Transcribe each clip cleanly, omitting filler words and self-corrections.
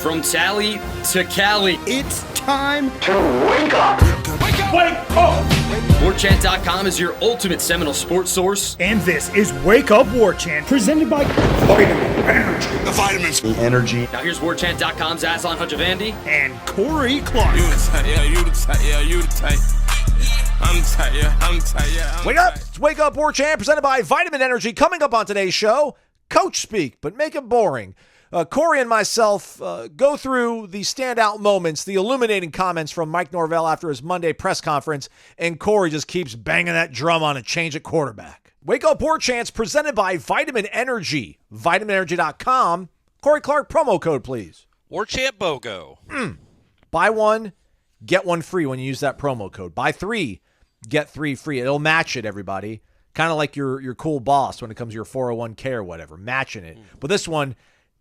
From Tally to Cali. It's time to wake up. Wake up! Wake up! Warchant.com is your ultimate Seminole sports source. And this is Wake Up Warchant, presented by Vitamin Energy. The vitamins. The energy. Now here's Warchant.com's Aslan Hajavandi. And Corey Clark. You the tight, yeah, you the tight, yeah, you the tight. I'm tight, yeah, I'm tight, yeah. Wake up! It's Wake Up Warchant, presented by Vitamin Energy. Coming up on today's show, Coach Speak, but make it boring. Corey and myself go through the standout moments, the illuminating comments from Mike Norvell after his Monday press conference, and Corey just keeps banging that drum on a change at quarterback. Wake Up Warchant's presented by Vitamin Energy. VitaminEnergy.com. Corey Clark, promo code, please. Warchant BOGO. Buy one, get one free when you use that promo code. Buy three, get three free. It'll match it, everybody. Kind of like your cool boss when it comes to your 401k or whatever, matching it. But this one,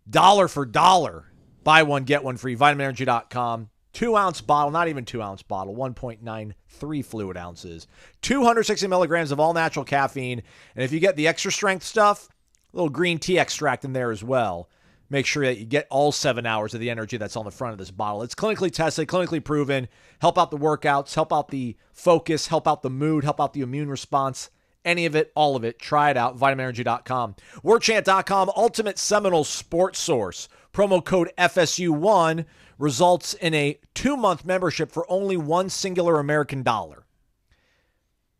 dollar for dollar, buy one, get one free, vitaminenergy.com. 2-ounce bottle, not even 2-ounce bottle, 1.93 fluid ounces, 260 milligrams of all-natural caffeine. And if you get the extra strength stuff, a little green tea extract in there as well. Make sure that you get all 7 hours of the energy that's on the front of this bottle. It's clinically tested, clinically proven. Help out the workouts, help out the focus, help out the mood, help out the immune response. Any of it, all of it, try it out, vitaminenergy.com. Warchant.com, ultimate Seminole sports source. Promo code FSU1 results in a 2-month membership for only one singular American dollar.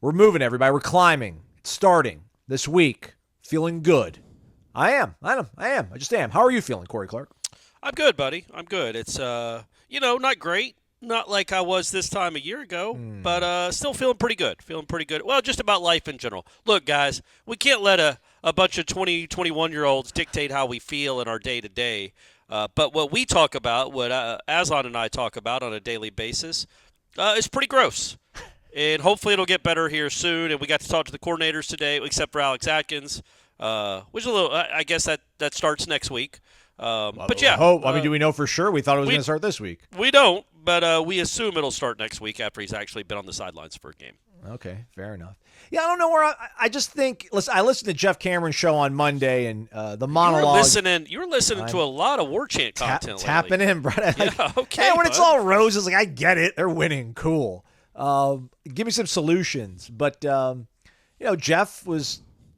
We're moving, everybody. We're climbing. It's starting this week. Feeling good. I am. I just am. How are you feeling, Corey Clark? I'm good, buddy. I'm good. It's, not great. Not like I was this time a year ago, but still feeling pretty good. Well, just about life in general. Look, guys, we can't let a bunch of 20, 21-year-olds dictate how we feel in our day-to-day. But what we talk about, what Aslan and I talk about on a daily basis, is pretty gross. And hopefully it'll get better here soon. And we got to talk to the coordinators today, except for Alex Atkins, which is a little. I guess that starts next week. But yeah. Do we know for sure? We thought it was going to start this week. We don't, but we assume it'll start next week after he's actually been on the sidelines for a game. Okay, fair enough. Yeah, I don't know where I just think. Listen, I listened to Jeff Cameron's show on Monday and the monologue. You were listening to a lot of Warchant content lately. Tapping in, Brett. Yeah, okay. Hey, when it's all roses, I get it. They're winning. Cool. Give me some solutions. But Jeff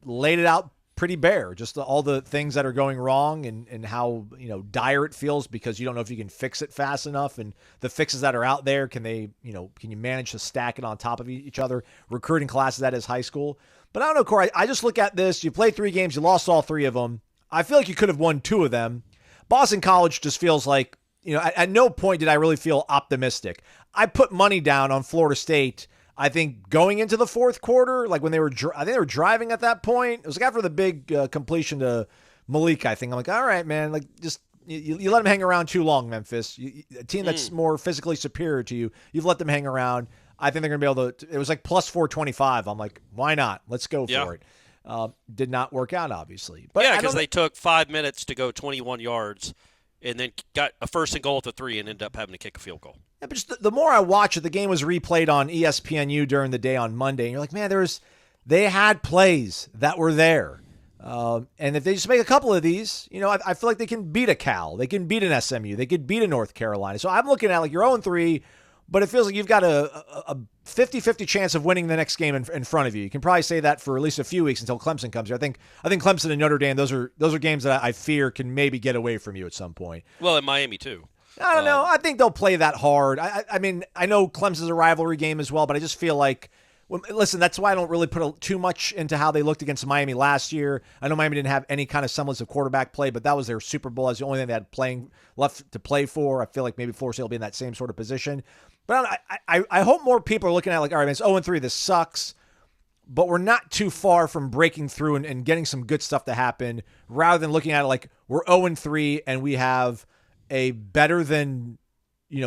laid it out pretty bare, just all the things that are going wrong and how dire it feels because you don't know if you can fix it fast enough, and the fixes that are out there, can you manage to stack it on top of each other? Recruiting classes, that is high school. But I don't know, Corey, I just look at this. You played 3 games, you lost all 3 of them. I feel like you could have won 2 of them. Boston College just feels like, at no point did I really feel optimistic. I put money down on Florida State. I think going into the fourth quarter, like when I think they were driving at that point. It was like after the big completion to Malik, I think. I'm like, all right, man, like just you let them hang around too long, Memphis. A team that's more physically superior to you, you've let them hang around. I think they're going to be able to. It was like plus 425. I'm like, why not? Let's go for it. Did not work out, obviously. But yeah, because they took 5 minutes to go 21 yards and then got a first and goal at the 3 and ended up having to kick a field goal. Yeah, but just the more I watch it, the game was replayed on ESPNU during the day on Monday, and you're like, man, they had plays that were there. And if they just make a couple of these, I feel like they can beat a Cal. They can beat an SMU. They could beat a North Carolina. So I'm looking at like you're 0-3, but it feels like you've got a 50-50 chance of winning the next game in front of you. You can probably say that for at least a few weeks until Clemson comes here. I think Clemson and Notre Dame, those are games that I fear can maybe get away from you at some point. Well, in Miami too. I don't know. I think they'll play that hard. I mean, I know Clemson's a rivalry game as well, but I just feel like, listen, that's why I don't really put too much into how they looked against Miami last year. I know Miami didn't have any kind of semblance of quarterback play, but that was their Super Bowl. That's the only thing they had left to play for. I feel like maybe Florida State will be in that same sort of position. But I hope more people are looking at like, all right, man, it's 0-3. This sucks. But we're not too far from breaking through and getting some good stuff to happen, rather than looking at it like we're 0-3 and we have a better than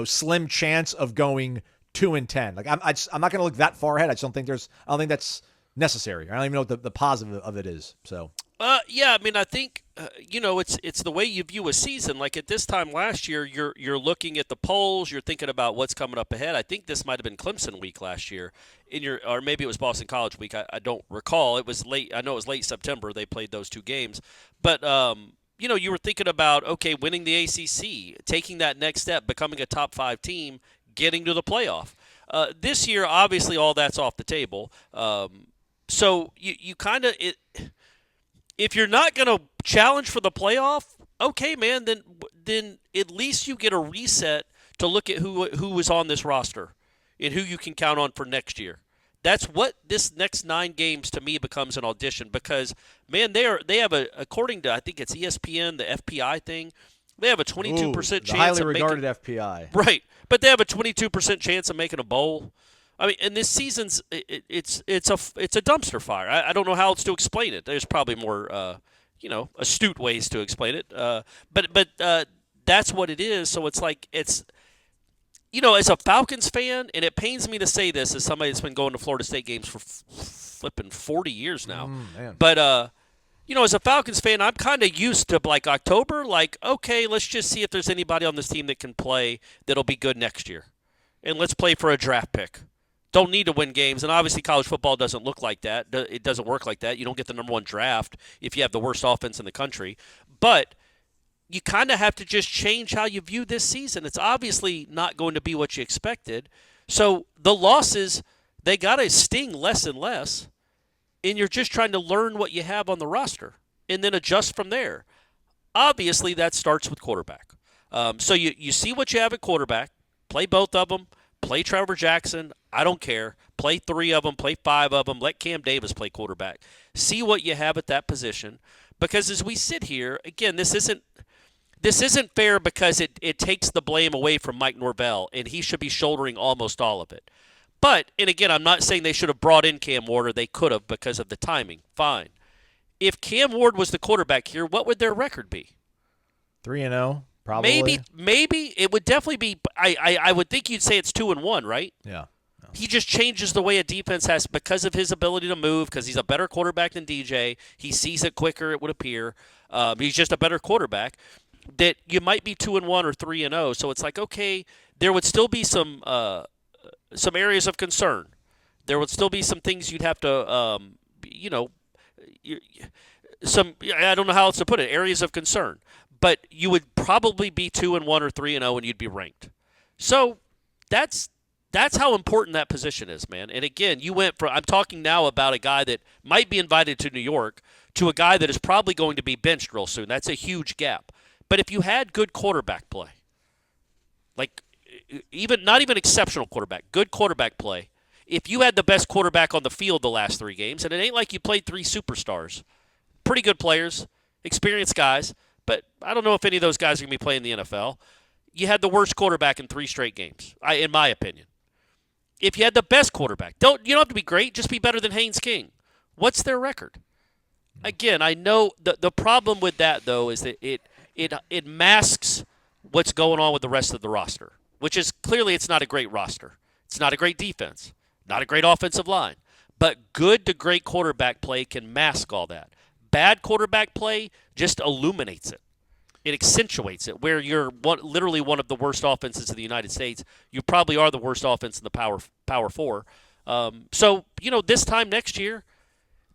slim chance of going 2-10. Like I'm not going to look that far ahead. I don't think that's necessary. I don't even know what the positive of it is. So yeah, I mean, I think it's the way you view a season. Like at this time last year, you're looking at the polls, you're thinking about what's coming up ahead. I think this might have been Clemson week last year, or maybe it was Boston College week. I don't recall. It was late. I know it was late September. They played those 2 games, but you were thinking about, okay, winning the ACC, taking that next step, becoming a top 5 team, getting to the playoff. This year, obviously, all that's off the table. So you kind of if you're not going to challenge for the playoff, okay, man, then at least you get a reset to look at who was on this roster and who you can count on for next year. That's what this next 9 games to me becomes an audition because, man, they have according to I think it's ESPN, the FPI thing, they have a 22% chance highly of regarded making, FPI. Right, but they have a 22% chance of making a bowl. I mean, and this season's it's a dumpster fire. I don't know how else to explain it. There's probably more astute ways to explain it. But that's what it is. So it's like it's. As a Falcons fan, and it pains me to say this as somebody that's been going to Florida State games for flipping 40 years now. But, as a Falcons fan, I'm kind of used to, like, October, like, okay, let's just see if there's anybody on this team that can play that'll be good next year. And let's play for a draft pick. Don't need to win games, and obviously college football doesn't look like that. It doesn't work like that. You don't get the number 1 draft if you have the worst offense in the country. But you kind of have to just change how you view this season. It's obviously not going to be what you expected. So the losses, they got to sting less and less, and you're just trying to learn what you have on the roster and then adjust from there. Obviously, that starts with quarterback. So you see what you have at quarterback, play both of them, play Trevor Jackson, I don't care, play 3 of them, play 5 of them, let Cam Davis play quarterback. See what you have at that position, because as we sit here, again, this isn't fair because it takes the blame away from Mike Norvell, and he should be shouldering almost all of it. But, and again, I'm not saying they should have brought in Cam Ward, or they could have because of the timing. Fine. If Cam Ward was the quarterback here, what would their record be? 3-0, probably. Maybe. It would definitely be – I would think you'd say it's 2-1, right? Yeah. He just changes the way a defense has because of his ability to move, because he's a better quarterback than DJ. He sees it quicker, it would appear. He's just a better quarterback. That you might be 2-1 or 3-0, so it's like, okay, there would still be some areas of concern. There would still be some things you'd have to, I don't know how else to put it, areas of concern. But you would probably be 2-1 or 3-0, and you'd be ranked. So that's how important that position is, man. And again, I'm talking now about a guy that might be invited to New York to a guy that is probably going to be benched real soon. That's a huge gap. But if you had good quarterback play, like not even exceptional quarterback, good quarterback play, if you had the best quarterback on the field the last 3 games, and it ain't like you played 3 superstars, pretty good players, experienced guys, but I don't know if any of those guys are going to be playing in the NFL. You had the worst quarterback in 3 straight games, in my opinion. If you had the best quarterback, you don't have to be great, just be better than Haynes King. What's their record? Again, I know the problem with that, though, is that it masks what's going on with the rest of the roster, which is clearly it's not a great roster. It's not a great defense, not a great offensive line. But good to great quarterback play can mask all that. Bad quarterback play just illuminates it. It accentuates it, where you're literally one of the worst offenses in the United States. You probably are the worst offense in the Power 4. So, this time next year,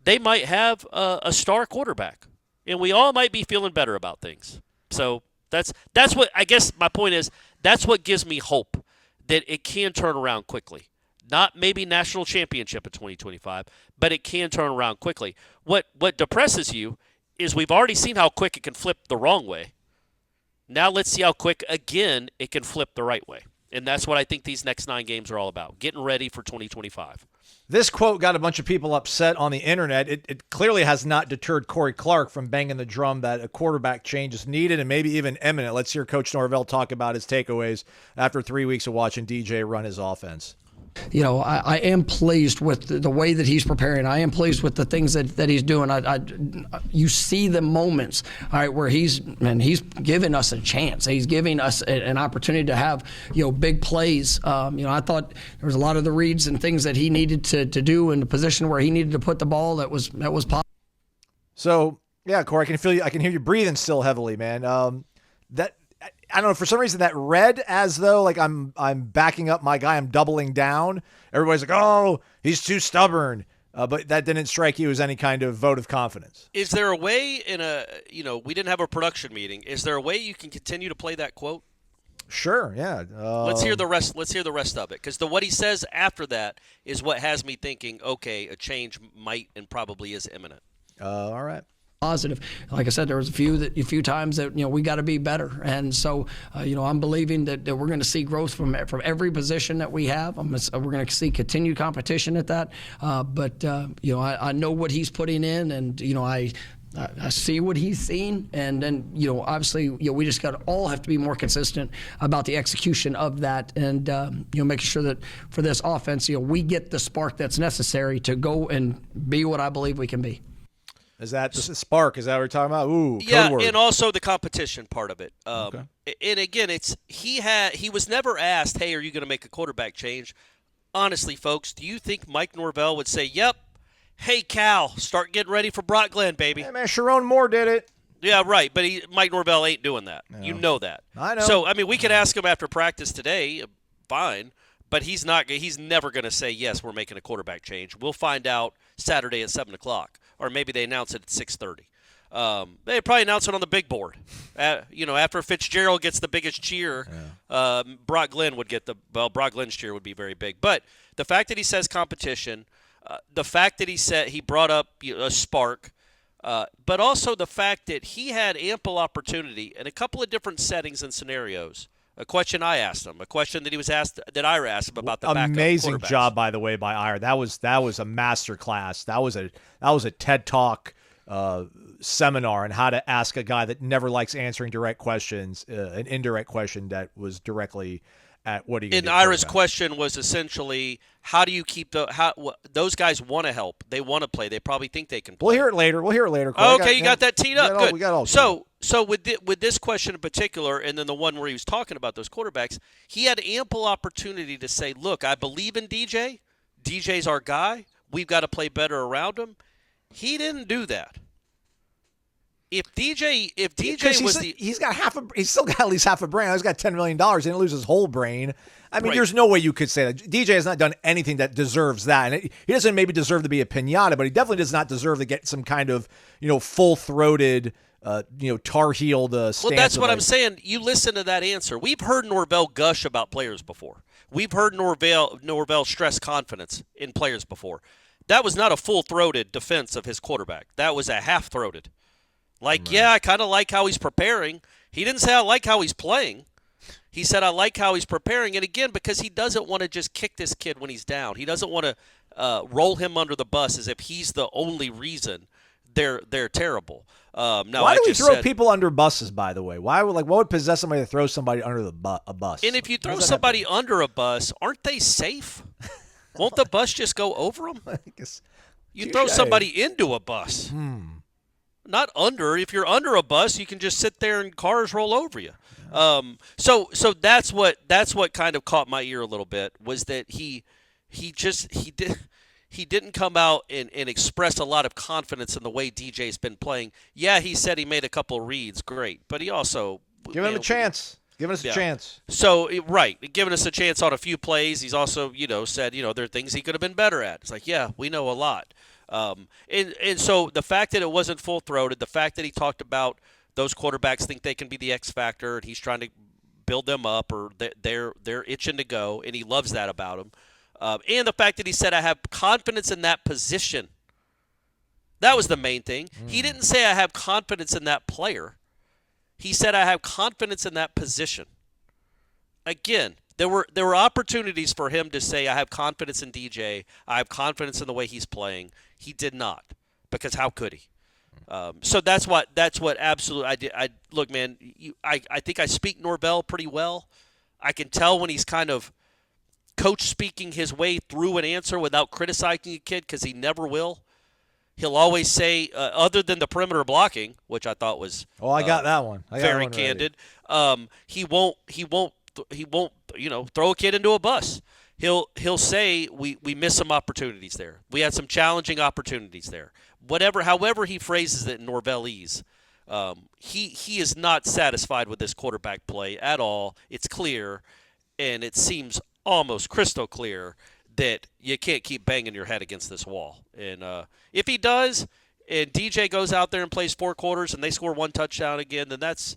they might have a star quarterback, and we all might be feeling better about things. So that's what I guess my point is. That's what gives me hope that it can turn around quickly. Not maybe national championship in 2025, but it can turn around quickly. What depresses you is we've already seen how quick it can flip the wrong way. Now let's see how quick, again, it can flip the right way. And that's what I think these next 9 games are all about, getting ready for 2025. This quote got a bunch of people upset on the internet. It clearly has not deterred Corey Clark from banging the drum that a quarterback change is needed and maybe even imminent. Let's hear Coach Norvell talk about his takeaways after 3 weeks of watching DJ run his offense. I am pleased with the way that he's preparing. I am pleased with the things that he's doing. You see the moments, all right, where he's giving us a chance. He's giving us an opportunity to have, big plays. I thought there was a lot of the reads and things that he needed to do in the position where he needed to put the ball that was possible. So, yeah, Corey, I can hear you breathing still heavily, man. I don't know, for some reason that read as though like I'm backing up my guy, I'm doubling down. Everybody's like, oh, he's too stubborn. but that didn't strike you as any kind of vote of confidence. Is there a way we didn't have a production meeting. Is there a way you can continue to play that quote? Sure, yeah. Let's hear the rest. Let's hear the rest of it, because what he says after that is what has me thinking. Okay, a change might and probably is imminent. All right. Positive. Like I said, there was a few times that we got to be better, and so I'm believing that we're going to see growth from every position that we have. We're going to see continued competition at that. But I know what he's putting in, and I see what he's seen, and then obviously we just all have to be more consistent about the execution of that, and making sure that for this offense we get the spark that's necessary to go and be what I believe we can be. Is that the spark? Is that what we're talking about? Ooh, yeah, code word. And also the competition part of it. Okay. And again, he was never asked, "Hey, are you going to make a quarterback change?" Honestly, folks, do you think Mike Norvell would say, "Yep"? Hey, Cal, start getting ready for Brock Glenn, baby. Hey, man, Sharon Moore did it. Yeah, right, but Mike Norvell ain't doing that. No. You know that. I know. So, we could ask him after practice today, fine, but he's never going to say, yes, we're making a quarterback change. We'll find out Saturday at 7 o'clock, or maybe they announce it at 6:30. They probably announce it on the big board. After Fitzgerald gets the biggest cheer, Brock Glenn would get Brock Glenn's cheer would be very big. But the fact that he says competition – the fact that he brought up a spark, but also the fact that he had ample opportunity in a couple of different settings and scenarios. A question I asked him, a question that he was asked, that Ira asked him about the backup amazing quarterbacks. Job, by the way, by Ira. That was a master class. That was a TED Talk seminar on how to ask a guy that never likes answering direct questions, an indirect question that was directly at what are you. And Ira's question was essentially, how do you keep those guys want to help? They want to play. They probably think they can play. We'll hear it later. Okay, you got that teed up. Good. We got all So with this question in particular, and then the one where he was talking about those quarterbacks, he had ample opportunity to say, look, I believe in DJ. DJ's our guy. We've got to play better around him. He didn't do that. If DJ was he's still got at least half a brain. He's got $10 million. He didn't lose his whole brain. There's no way you could say that. DJ has not done anything that deserves that. And he doesn't maybe deserve to be a pinata, but he definitely does not deserve to get some kind of, full-throated, tar-heeled stance. Well, that's what I'm saying. You listen to that answer. We've heard Norvell gush about players before. We've heard Norvell stress confidence in players before. That was not a full-throated defense of his quarterback. That was a half-throated. I kind of like how he's preparing. He didn't say I like how he's playing. He said I like how he's preparing. And again, because he doesn't want to just kick this kid when he's down. He doesn't want to roll him under the bus as if he's the only reason they're terrible. Why do we throw people under buses, by the way? What would possess somebody to throw somebody under a bus? And if you throw somebody under a bus, aren't they safe? Won't the bus just go over them? You throw somebody into a bus. Not under. If you're under a bus, you can just sit there and cars roll over you. So that's what kind of caught my ear a little bit, was that he didn't come out and express a lot of confidence in the way DJ's been playing. Yeah, he said he made a couple of reads, great, but he also giving him a chance. Giving us a chance. So, right, giving us a chance on a few plays. He's also, said, there are things he could have been better at. It's like, yeah, we know a lot. And so the fact that it wasn't full-throated, the fact that he talked about those quarterbacks think they can be the X factor and he's trying to build them up, or they're itching to go, and he loves that about him. And the fact that he said, I have confidence in that position. That was the main thing. He didn't say I have confidence in that player. He said I have confidence in that position. Again, there were opportunities for him to say I have confidence in DJ. I have confidence in the way he's playing. He did not, because how could he? So that's what absolutely I did. Look, man, I think I speak Norvell pretty well. I can tell when he's kind of coach speaking his way through an answer without criticizing a kid, because he never will. He'll always say, other than the perimeter blocking, which I thought was I got that one. Very candid. He won't throw a kid into a bus. He'll say we missed some opportunities there. We had some challenging opportunities there. However he phrases it in Norvellese, he is not satisfied with this quarterback play at all. It's clear, and it seems almost crystal clear that you can't keep banging your head against this wall. And if he does, and DJ goes out there and plays 4 quarters and they score 1 touchdown again, then that's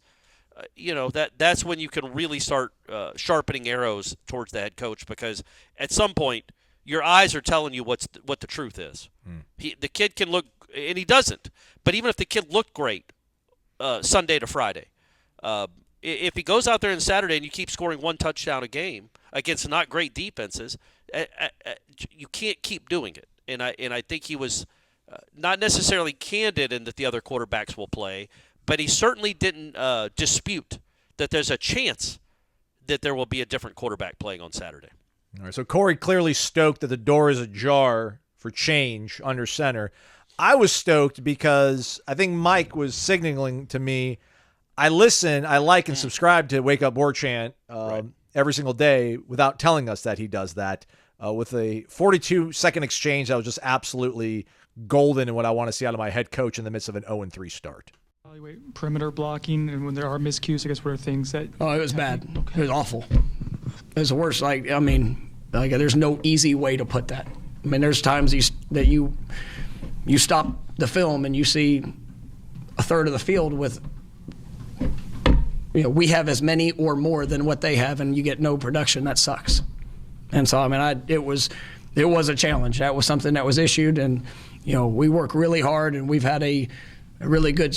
that's when you can really start sharpening arrows towards the head coach, because at some point your eyes are telling you what the truth is. The kid can look, and he doesn't. But even if the kid looked great Sunday to Friday, if he goes out there on Saturday and you keep scoring 1 touchdown a game against not great defenses, you can't keep doing it. And I think he was not necessarily candid in that the other quarterbacks will play, but he certainly didn't dispute that there's a chance that there will be a different quarterback playing on Saturday. All right, so Corey clearly stoked that the door is ajar for change under center. I was stoked because I think Mike was signaling to me, I listen, I like and subscribe to Wake Up Warchant every single day without telling us that he does that. With a 42-second exchange that was just absolutely golden and what I want to see out of my head coach in the midst of an 0-3 start. Evaluate perimeter blocking, and when there are miscues, I guess what are things that... Oh, it was bad. It was awful. It was the worst. There's no easy way to put that. I mean, there's times that you stop the film and you see a third of the field with, we have as many or more than what they have, and you get no production. That sucks. And so, it was a challenge. That was something that was issued, and, we work really hard, and we've had a really good,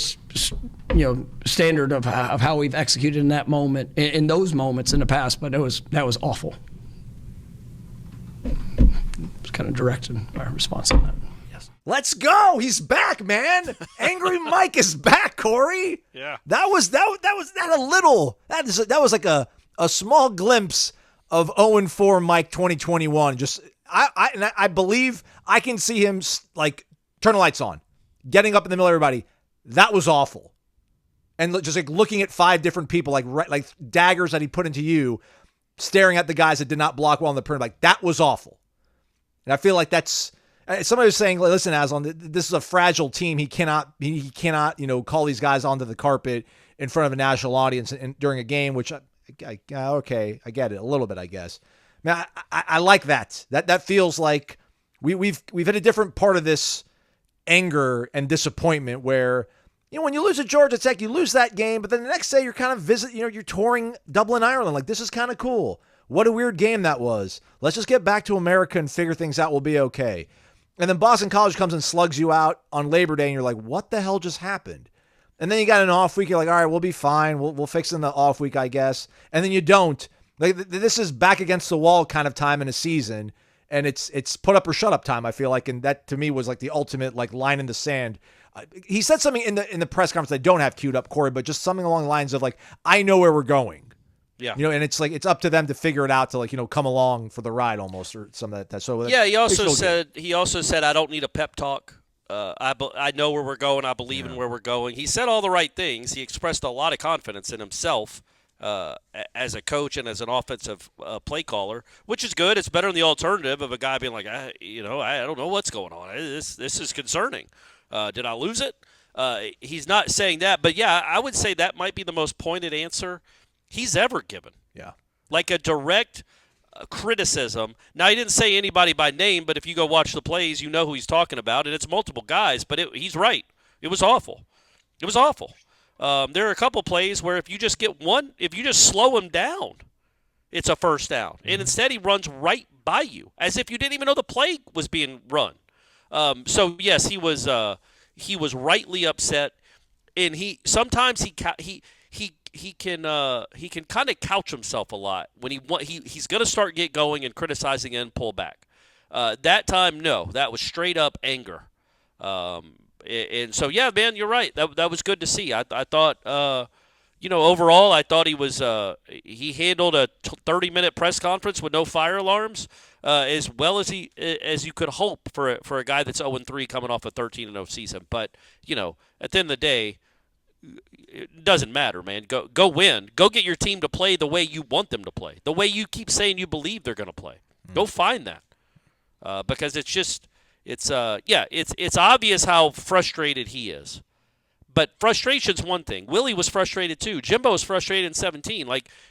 standard of how we've executed in that moment, in those moments in the past. But that was awful. It's kind of directed my response on that. Yes. Let's go! He's back, man. Angry Mike is back, Corey. Yeah. That was like a small glimpse of 0-4 Mike 2021. Just I believe I can see him turn the lights on, getting up in the middle of everybody. That was awful. And just looking at 5 different people, like daggers that he put into you, staring at the guys that did not block well on the perimeter. That was awful. And I feel like that's somebody was saying, listen, Aslan, this is a fragile team. He cannot, call these guys onto the carpet in front of a national audience during a game, which okay, I get it a little bit, I guess. Man, I like that. That feels like we've hit a different part of this anger and disappointment where, when you lose at Georgia Tech, you lose that game, but then the next day you're kind of you're touring Dublin, Ireland. This is kind of cool. What a weird game that was. Let's just get back to America and figure things out. We'll be okay. And then Boston College comes and slugs you out on Labor Day, and you're like, what the hell just happened? And then you got an off week. You're like, all right, we'll be fine. We'll fix it in the off week, I guess. And then you don't. This is back against the wall kind of time in a season, and it's put up or shut up time, I feel like. And that to me was the ultimate line in the sand. He said something in the press conference I don't have queued up, Corey, but just something along the lines of I know where we're going. Yeah. And it's it's up to them to figure it out to come along for the ride almost, or some of that. So yeah, he also said I don't need a pep talk. I know where we're going. I believe in where we're going. He said all the right things. He expressed a lot of confidence in himself as a coach and as an offensive play caller, which is good. It's better than the alternative of a guy being like, I don't know what's going on. This is concerning. Did I lose it? He's not saying that, but yeah, I would say that might be the most pointed answer he's ever given. Yeah. Like a direct criticism. Now, he didn't say anybody by name, but if you go watch the plays, you know who he's talking about, and it's multiple guys, but he's right. It was awful. It was awful. There are a couple plays where if you just slow him down, it's a first down. And instead he runs right by you as if you didn't even know the play was being run. So yes, he was rightly upset, and sometimes he can kind of couch himself a lot when he's going to start get going and criticizing and pull back. That time, no, that was straight up anger. And so yeah, man, you're right. That was good to see. I thought overall, I thought he handled a 30-minute press conference with no fire alarms as well as you could hope for a guy that's 0-3 coming off a 13-0 season. But at the end of the day, it doesn't matter, man. Go win. Go get your team to play the way you want them to play, the way you keep saying you believe they're going to play. Go find that because it's obvious how frustrated he is. But frustration's one thing. Willie was frustrated too. Jimbo was frustrated in 17.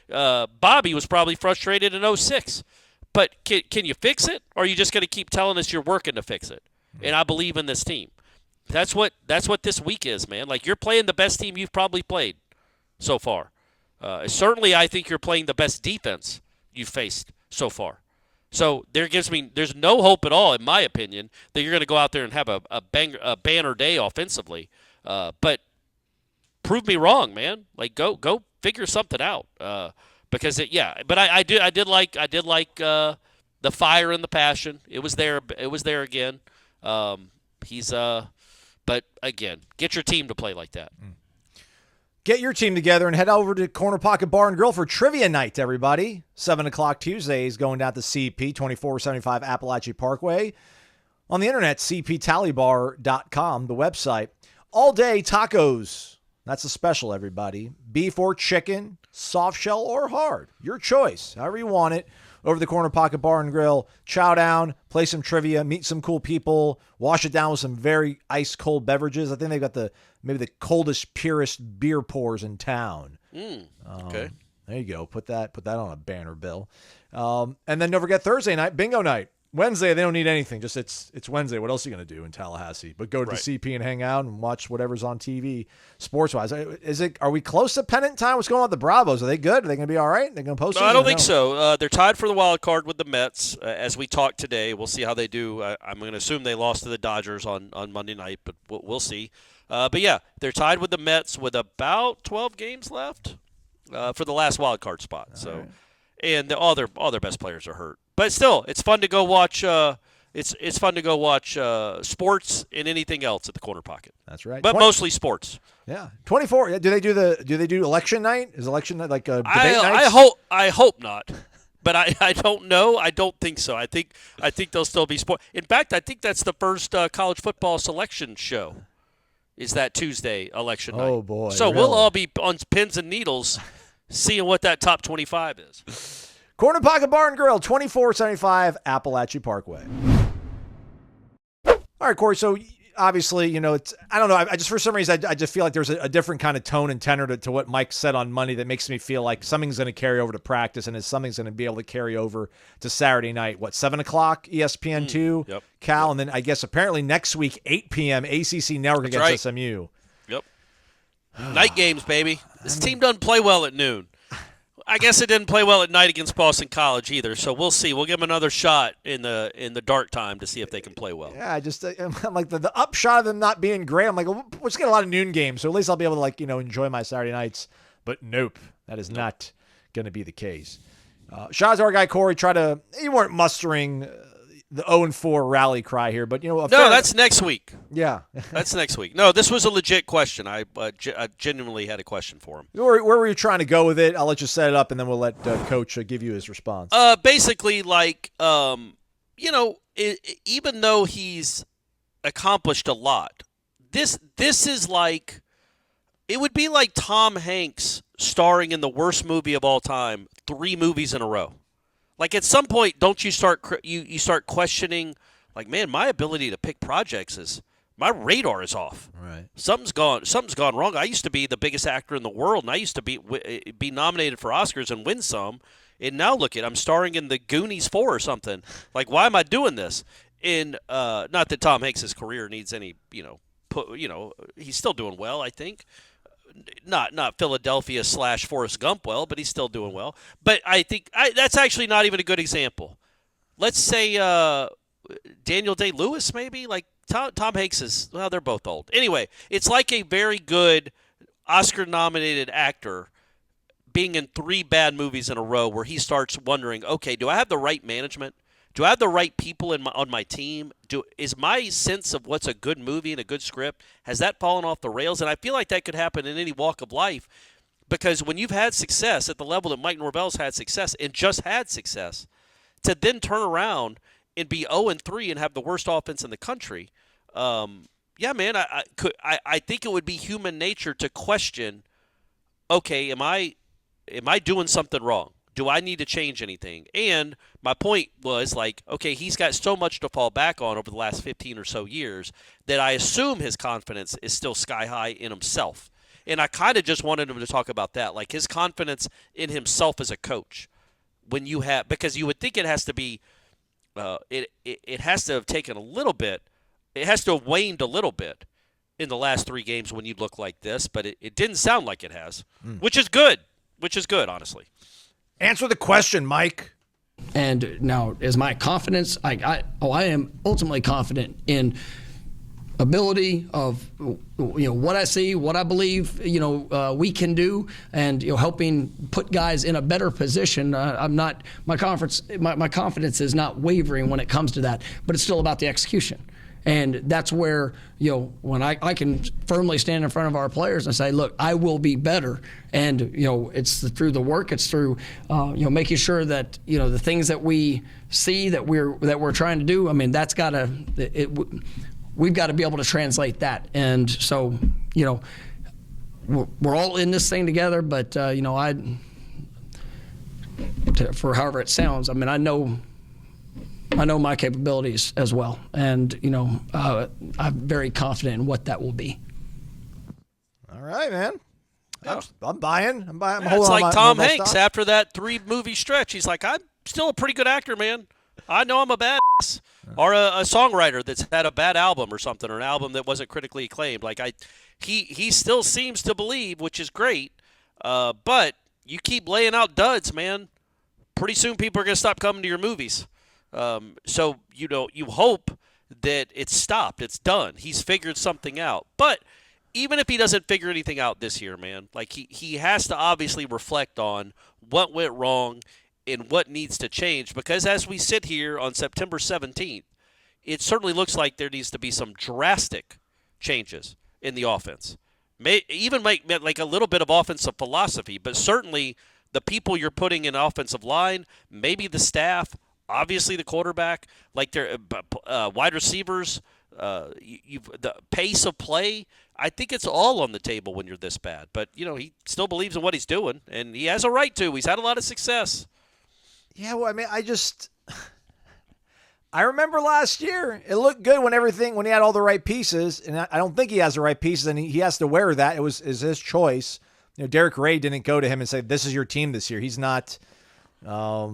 Bobby was probably frustrated in 06. But can you fix it, or are you just going to keep telling us you're working to fix it? And I believe in this team. That's what this week is, man. Like, you're playing the best team you've probably played so far. Certainly, I think you're playing the best defense you've faced so far. So there's no hope at all, in my opinion, that you're going to go out there and have a banner day offensively. But prove me wrong, man. Like, go figure something out. Because but I did like the fire and the passion. It was there again. But again, get your team to play like that. Get your team together and head over to Corner Pocket Bar and Grill for trivia night, everybody. 7 o'clock Tuesdays going down to CP, 2475 Appalachia Parkway. On the internet, cptallybar.com, the website. All day tacos. That's a special, everybody. Beef or chicken, soft shell or hard. Your choice, however you want it. Over the Corner Pocket Bar and Grill. Chow down, play some trivia, meet some cool people, wash it down with some very ice-cold beverages. I think they've got maybe the coldest, purest beer pours in town. Okay. There you go. Put that on a banner, Bill. And then don't forget Thursday night, bingo night. Wednesday, they don't need anything. Just it's Wednesday. What else are you going to do in Tallahassee? But go to the CP and hang out and watch whatever's on TV sports-wise. Are we close to pennant time? What's going on with the Bravos? Are they good? Are they going to be all right? They're going to post? No, I don't think so. They're tied for the wild card with the Mets. As we talk today, we'll see how they do. I'm going to assume they lost to the Dodgers on Monday night, but we'll see. But yeah, they're tied with the Mets with about 12 games left for the last wild card spot. And all their best players are hurt. But still, it's fun to go watch. It's fun to go watch sports and anything else at the Corner Pocket. That's right. But mostly sports. Yeah, 24. Do they do election night? Is election night like a debate night? I hope not. But I don't know. I don't think so. I think they'll still be sport. In fact, I think that's the first college football selection show. Is that Tuesday election night? Oh boy! So we'll all be on pins and needles, seeing what that top 25 is. Corner Pocket Bar and Grill, 2475 Appalachia Parkway. All right, Corey. So obviously, it's I don't know. I just for some reason I just feel like there's a different kind of tone and tenor to what Mike said on Monday that makes me feel like something's going to carry over to practice and something's going to be able to carry over to Saturday night. 7 o'clock ESPN2, Yep. Cal, and then I guess apparently next week 8 p.m. ACC Network against SMU. Yep. Night games, baby. This team doesn't play well at noon. I guess it didn't play well at night against Boston College either, so we'll see. We'll give them another shot in the dark time to see if they can play well. Yeah, I'm like the upshot of them not being great. I'm like, we'll just get a lot of noon games, so at least I'll be able to enjoy my Saturday nights. But nope, that is not going to be the case. Shout out to our guy Corey. You weren't mustering the 0-4 rally cry here, but that's next week. Yeah, that's next week. No, this was a legit question. I genuinely had a question for him. Where were you trying to go with it? I'll let you set it up, and then we'll let Coach give you his response. Basically, even though he's accomplished a lot, this is like it would be like Tom Hanks starring in the worst movie of all time 3 movies in a row. Like at some point, don't you start questioning, like, man, my ability to pick projects my radar is off. Right. Something's gone wrong. I used to be the biggest actor in the world, and I used to be nominated for Oscars and win some. And now look I'm starring in the Goonies 4 or something. Like, why am I doing this? And not that Tom Hanks' career needs any, he's still doing well, I think. Not Philadelphia / Forrest Gump well, but he's still doing well. But I think that's actually not even a good example. Let's say Daniel Day-Lewis, maybe. Like Tom Hanks is. Well, they're both old. Anyway, it's like a very good Oscar-nominated actor being in 3 bad movies in a row, where he starts wondering, okay, do I have the right management? Do I have the right people on my team? Is my sense of what's a good movie and a good script, has that fallen off the rails? And I feel like that could happen in any walk of life, because when you've had success at the level that Mike Norvell's had success and just had success, to then turn around and be 0-3 and have the worst offense in the country, yeah, man, I think it would be human nature to question, okay, am I doing something wrong? Do I need to change anything? And my point was, like, okay, he's got so much to fall back on over the last 15 or so years that I assume his confidence is still sky high in himself. And I kind of just wanted him to talk about that, like his confidence in himself as a coach. when you have, because you would think it has to be, it has to have taken a little bit. It has to have waned a little bit in the last 3 games when you look like this, but it didn't sound like it has, which is good. Which is good, honestly. Answer the question, Mike. And now, is my confidence? I am ultimately confident in ability of what I see, what I believe we can do, and helping put guys in a better position. I'm not my confidence is not wavering when it comes to that, but it's still about the execution. And that's where, when I can firmly stand in front of our players and say, look, I will be better. And, it's through the work, it's through, making sure that, the things that we see that we're trying to do, I mean, that's got to, we've got to be able to translate that. And so, we're all in this thing together, but, for however it sounds, I mean, I know my capabilities as well, and I'm very confident in what that will be. All right, man. Yeah. I'm buying. I'm holding It's on like Tom Hanks stock. after that 3-movie stretch. He's like, I'm still a pretty good actor, man. I know I'm a badass. Or a songwriter that's had a bad album or something, or an album that wasn't critically acclaimed. Like he still seems to believe, which is great. But you keep laying out duds, man. Pretty soon people are going to stop coming to your movies. So you hope that it's stopped, it's done. He's figured something out. But even if he doesn't figure anything out this year, man, like he has to obviously reflect on what went wrong and what needs to change. Because as we sit here on September 17th, it certainly looks like there needs to be some drastic changes in the offense. Even make like a little bit of offensive philosophy, but certainly the people you're putting in offensive line, maybe the staff. Obviously, the quarterback, like their wide receivers, the pace of play. I think it's all on the table when you're this bad. But he still believes in what he's doing, and he has a right to. He's had a lot of success. Yeah, well, I mean, I remember last year it looked good when he had all the right pieces, and I don't think he has the right pieces, and he has to wear that. Is his choice. Derek Ray didn't go to him and say, "This is your team this year." He's not. I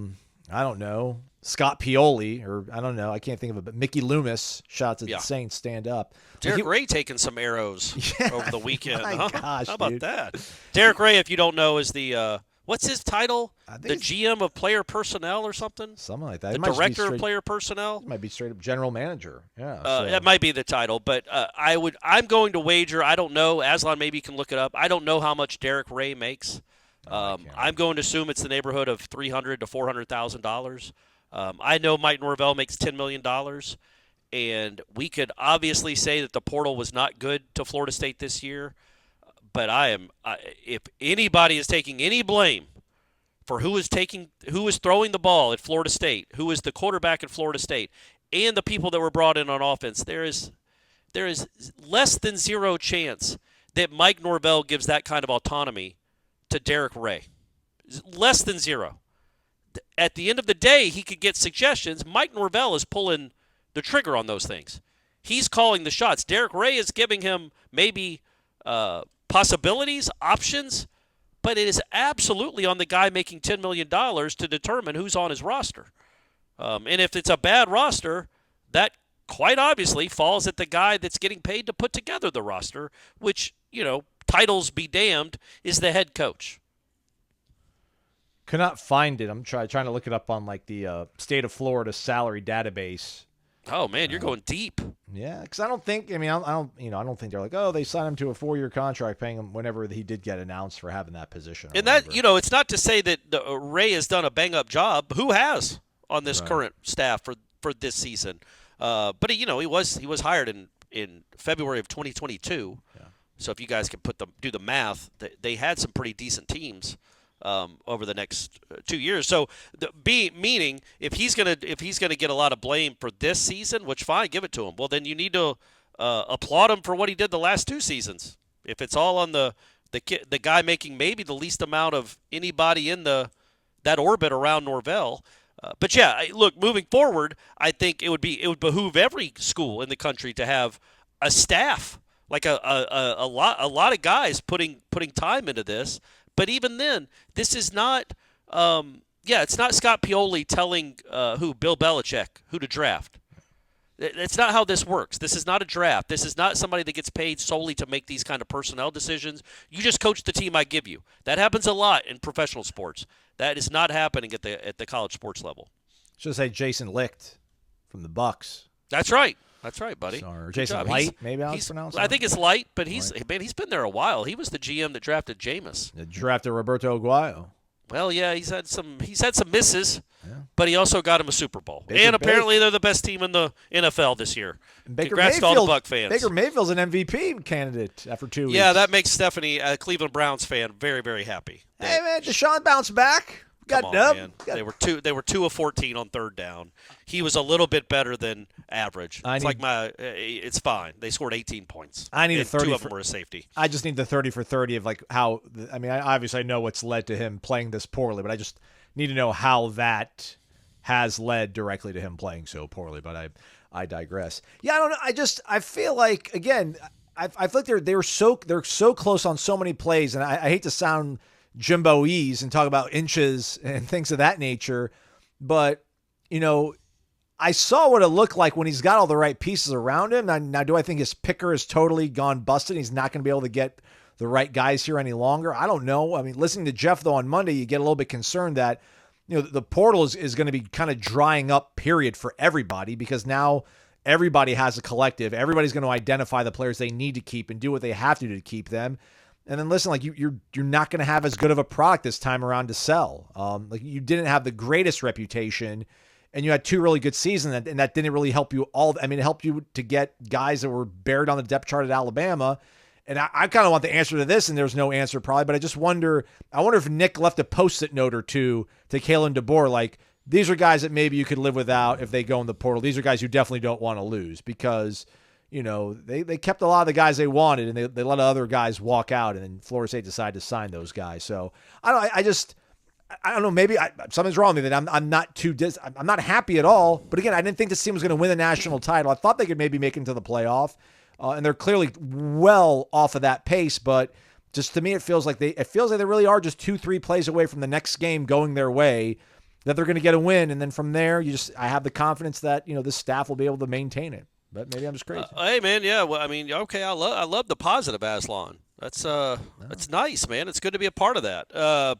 don't know. Scott Pioli, or I don't know, I can't think of it, but Mickey Loomis shouts at the Saints, stand up. Derek Ray taking some arrows over the weekend. My gosh, how about dude. that? Derek Ray, if you don't know, is the what's his title? The GM of player personnel or something? Something like that. The director of player personnel? It might be straight up general manager. Yeah. That might be the title, but I'm going to wager, I don't know, Aslan maybe you can look it up. I don't know how much Derek Ray makes. I'm going to assume it's the neighborhood of $300,000 to $400,000. I know Mike Norvell makes $10 million, and we could obviously say that the portal was not good to Florida State this year, but if anybody is taking any blame for who is throwing the ball at Florida State, who is the quarterback at Florida State, and the people that were brought in on offense, there is less than zero chance that Mike Norvell gives that kind of autonomy to Derek Ray. Less than zero. At the end of the day, he could get suggestions. Mike Norvell is pulling the trigger on those things. He's calling the shots. Derek Ray is giving him maybe possibilities, options, but it is absolutely on the guy making $10 million to determine who's on his roster. And if it's a bad roster, that quite obviously falls at the guy that's getting paid to put together the roster, which, titles be damned, is the head coach. Could not find it. I'm trying to look it up on like the state of Florida salary database. Oh man, you're going deep. Yeah, because I don't think. I don't think they're like, oh, they signed him to a 4-year contract, paying him whenever he did get announced for having that position. And that, it's not to say that Ray has done a bang up job. Who has on this current staff for this season? But he was hired in February of 2022. Yeah. So if you guys can do the math, they had some pretty decent teams. Over the next 2 years, so meaning if he's gonna get a lot of blame for this season, which fine, give it to him. Well, then you need to applaud him for what he did the last 2 seasons. If it's all on the guy making maybe the least amount of anybody in that orbit around Norvell. But yeah, look, moving forward, I think it would behoove every school in the country to have a staff, like a lot of guys putting time into this. But even then, this is not it's not Scott Pioli telling Bill Belichick who to draft. It's not how this works. This is not a draft. This is not somebody that gets paid solely to make these kind of personnel decisions. You just coach the team I give you. That happens a lot in professional sports. That is not happening at the college sports level. Should say Jason Licht from the Bucks. That's right. That's right, buddy. Or Jason Light, maybe I'll pronounce it. I think it's Light, but he's been there a while. He was the GM that drafted Jameis. Drafted Roberto Aguayo. Well, yeah, he's had some misses, but he also got him a Super Bowl. And apparently they're the best team in the NFL this year. Congrats to all the Buck fans. Baker Mayfield's an MVP candidate after 2 weeks. Yeah, that makes Stephanie, a Cleveland Browns fan, very, very happy. Hey, man, Deshaun bounced back. Got dubbed. Man. They were 2 of 14 on third down. He was a little bit better than average. It's fine. They scored 18 points. I need a 30. 2 of them were a safety. I just need the 30 for 30 of how. I mean, I know what's led to him playing this poorly, but I just need to know how that has led directly to him playing so poorly. But I digress. Yeah, I don't know. I feel like again, I feel like they're so close on so many plays, and I hate to sound Jimbo-ese and talk about inches and things of that nature. But, I saw what it looked like when he's got all the right pieces around him. Now, do I think his picker has totally gone busted? He's not going to be able to get the right guys here any longer. I don't know. I mean, listening to Jeff, though, on Monday, you get a little bit concerned that, the portal is going to be kind of drying up, period, for everybody, because now everybody has a collective. Everybody's going to identify the players they need to keep and do what they have to do to keep them. And then listen, you're not going to have as good of a product this time around to sell. You didn't have the greatest reputation, and you had 2 really good seasons, and that didn't really help you all. I mean, it helped you to get guys that were buried on the depth chart at Alabama. And I kind of want the answer to this, and there's no answer probably, but I just wonder. I wonder if Nick left a Post-it note or two to Kalen DeBoer, like, these are guys that maybe you could live without if they go in the portal. These are guys you definitely don't want to lose, because they kept a lot of the guys they wanted, and they let other guys walk out, and then Florida State decided to sign those guys. So I don't know. Maybe something's wrong with me that I'm not happy at all. But again, I didn't think this team was going to win the national title. I thought they could maybe make it into the playoff, and they're clearly well off of that pace. But just to me, it feels like they really are just 2-3 plays away from the next game going their way, that they're going to get a win, and then from there, I have the confidence that this staff will be able to maintain it. But maybe I'm just crazy. Hey, man, yeah. Well, I mean, okay, I love the positive, Aslan. That's nice, man. It's good to be a part of that.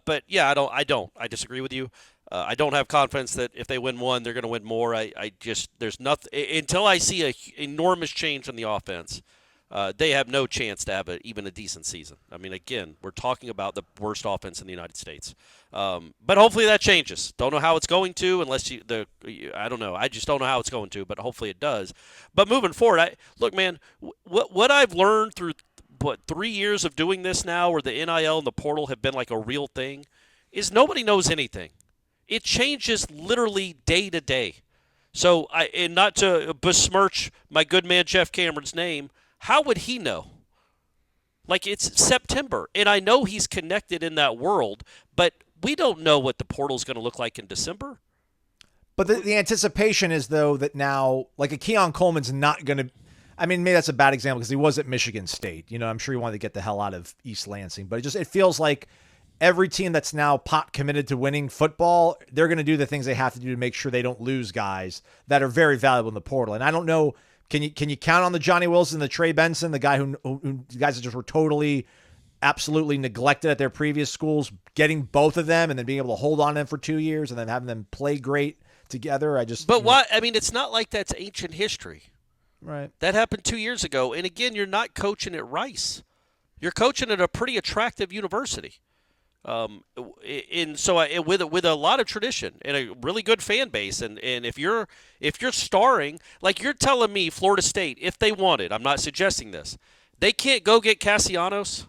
But yeah, I disagree with you. I don't have confidence that if they win one, they're going to win more. There's nothing until I see an enormous change in the offense. They have no chance to have even a decent season. I mean, again, we're talking about the worst offense in the United States. But hopefully that changes. Don't know how it's going to, I don't know. I just don't know how it's going to, but hopefully it does. But moving forward, look, man, what I've learned through 3 years of doing this now, where the NIL and the portal have been like a real thing, is nobody knows anything. It changes literally day to day. So, and not to besmirch my good man Jeff Cameron's name, how would he know? Like, it's September, and I know he's connected in that world, but we don't know what the portal is going to look like in December. But the anticipation is, though, that now, like, a Keon Coleman's not going to – I mean, maybe that's a bad example because he was at Michigan State. I'm sure he wanted to get the hell out of East Lansing. But it feels like every team that's now pot committed to winning football, they're going to do the things they have to do to make sure they don't lose guys that are very valuable in the portal. And I don't know – Can you count on the Johnny Wilson, the Trey Benson, the guy who guys that just were totally, absolutely neglected at their previous schools, getting both of them and then being able to hold on to them for 2 years and then having them play great together? But I mean, it's not like that's ancient history. Right. That happened 2 years ago. And again, you're not coaching at Rice. You're coaching at a pretty attractive university. With a lot of tradition and a really good fan base, and if you're starring, like you're telling me Florida State, if they wanted, I'm not suggesting this, they can't go get Castellanos.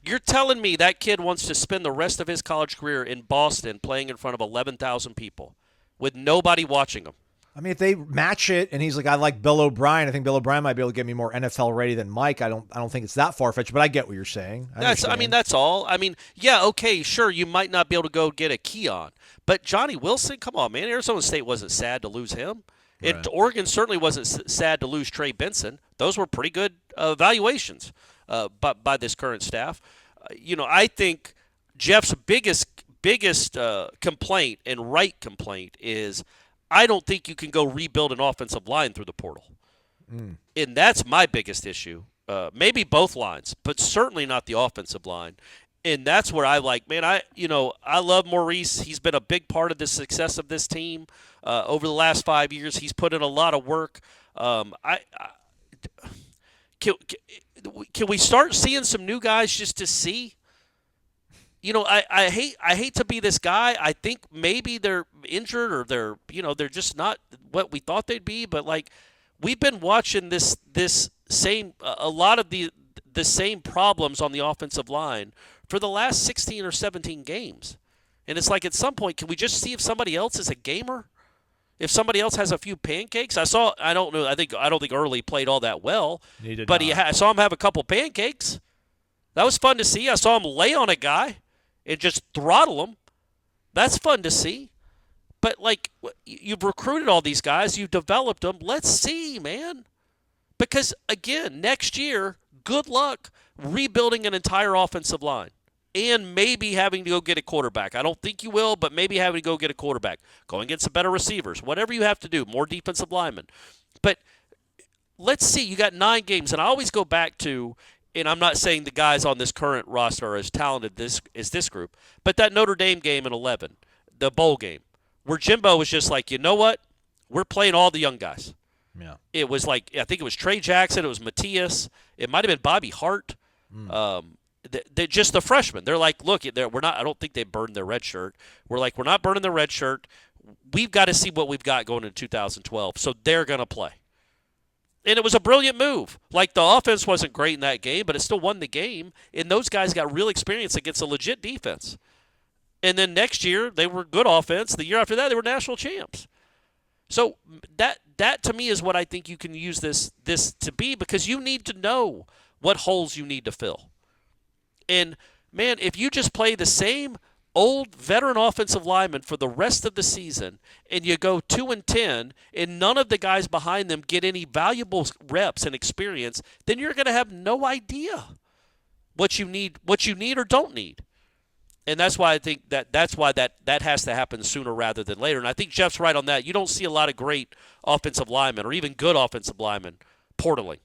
You're telling me that kid wants to spend the rest of his college career in Boston playing in front of 11,000 people with nobody watching him. I mean, if they match it and he's like, I like Bill O'Brien, I think Bill O'Brien might be able to get me more NFL ready than Mike. I don't think it's that far-fetched, but I get what you're saying. That's all. I mean, yeah, okay, sure, you might not be able to go get a Keon, but Johnny Wilson, come on, man. Arizona State wasn't sad to lose him. Right. And Oregon certainly wasn't sad to lose Trey Benson. Those were pretty good evaluations by this current staff. I think Jeff's biggest biggest complaint and right complaint is I don't think you can go rebuild an offensive line through the portal. And that's my biggest issue. Maybe both lines, but certainly not the offensive line. And that's where I like, man, I love Maurice. He's been a big part of the success of this team over the last 5 years. He's put in a lot of work. Can we start seeing some new guys just to see? I hate to be this guy. I think maybe they're injured or they're just not what we thought they'd be. But like we've been watching this same a lot of the same problems on the offensive line for the last 16 or 17 games. And it's like at some point, can we just see if somebody else is a gamer? If somebody else has a few pancakes? I don't think Early played all that well. But I saw him have a couple pancakes. That was fun to see. I saw him lay on a guy and just throttle him. That's fun to see. But, like, you've recruited all these guys. You've developed them. Let's see, man. Because, again, next year, good luck rebuilding an entire offensive line and maybe having to go get a quarterback. I don't think you will, but maybe having to go get a quarterback. Going get some better receivers. Whatever you have to do. More defensive linemen. But let's see. You got 9 games. And I always go back to, and I'm not saying the guys on this current roster are as talented as this group, but that Notre Dame game in 11, the bowl game, where Jimbo was just like, you know what? We're playing all the young guys. Yeah. It was like, I think it was Trey Jackson. It was Matthias. It might have been Bobby Hart. Just the freshmen. They're like, look, we're not. I don't think they burned their red shirt. We're like, we're not burning the red shirt. We've got to see what we've got going into 2012. So they're going to play. And it was a brilliant move. Like, the offense wasn't great in that game, but it still won the game. And those guys got real experience against a legit defense. And then next year, they were good offense. The year after that, they were national champs. So that to me is what I think you can use this to be, because you need to know what holes you need to fill. And, man, if you just play the same old veteran offensive lineman for the rest of the season and you go 2-10 and none of the guys behind them get any valuable reps and experience, then you're going to have no idea what you need or don't need. And that's why I think that has to happen sooner rather than later. And I think Jeff's right on that. You don't see a lot of great offensive linemen or even good offensive linemen portaling.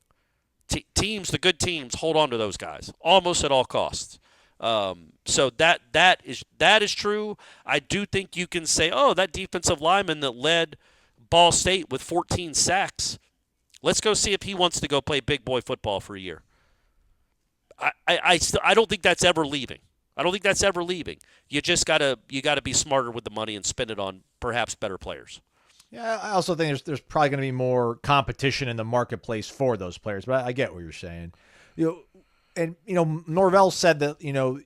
The good teams hold on to those guys almost at all costs. So that is true. I do think you can say, oh, that defensive lineman that led Ball State with 14 sacks, let's go see if he wants to go play big boy football for a year. I don't think that's ever leaving. You just gotta be smarter with the money and spend it on perhaps better players. Yeah, I also think there's probably going to be more competition in the marketplace for those players, but I get what you're saying. Norvell said that,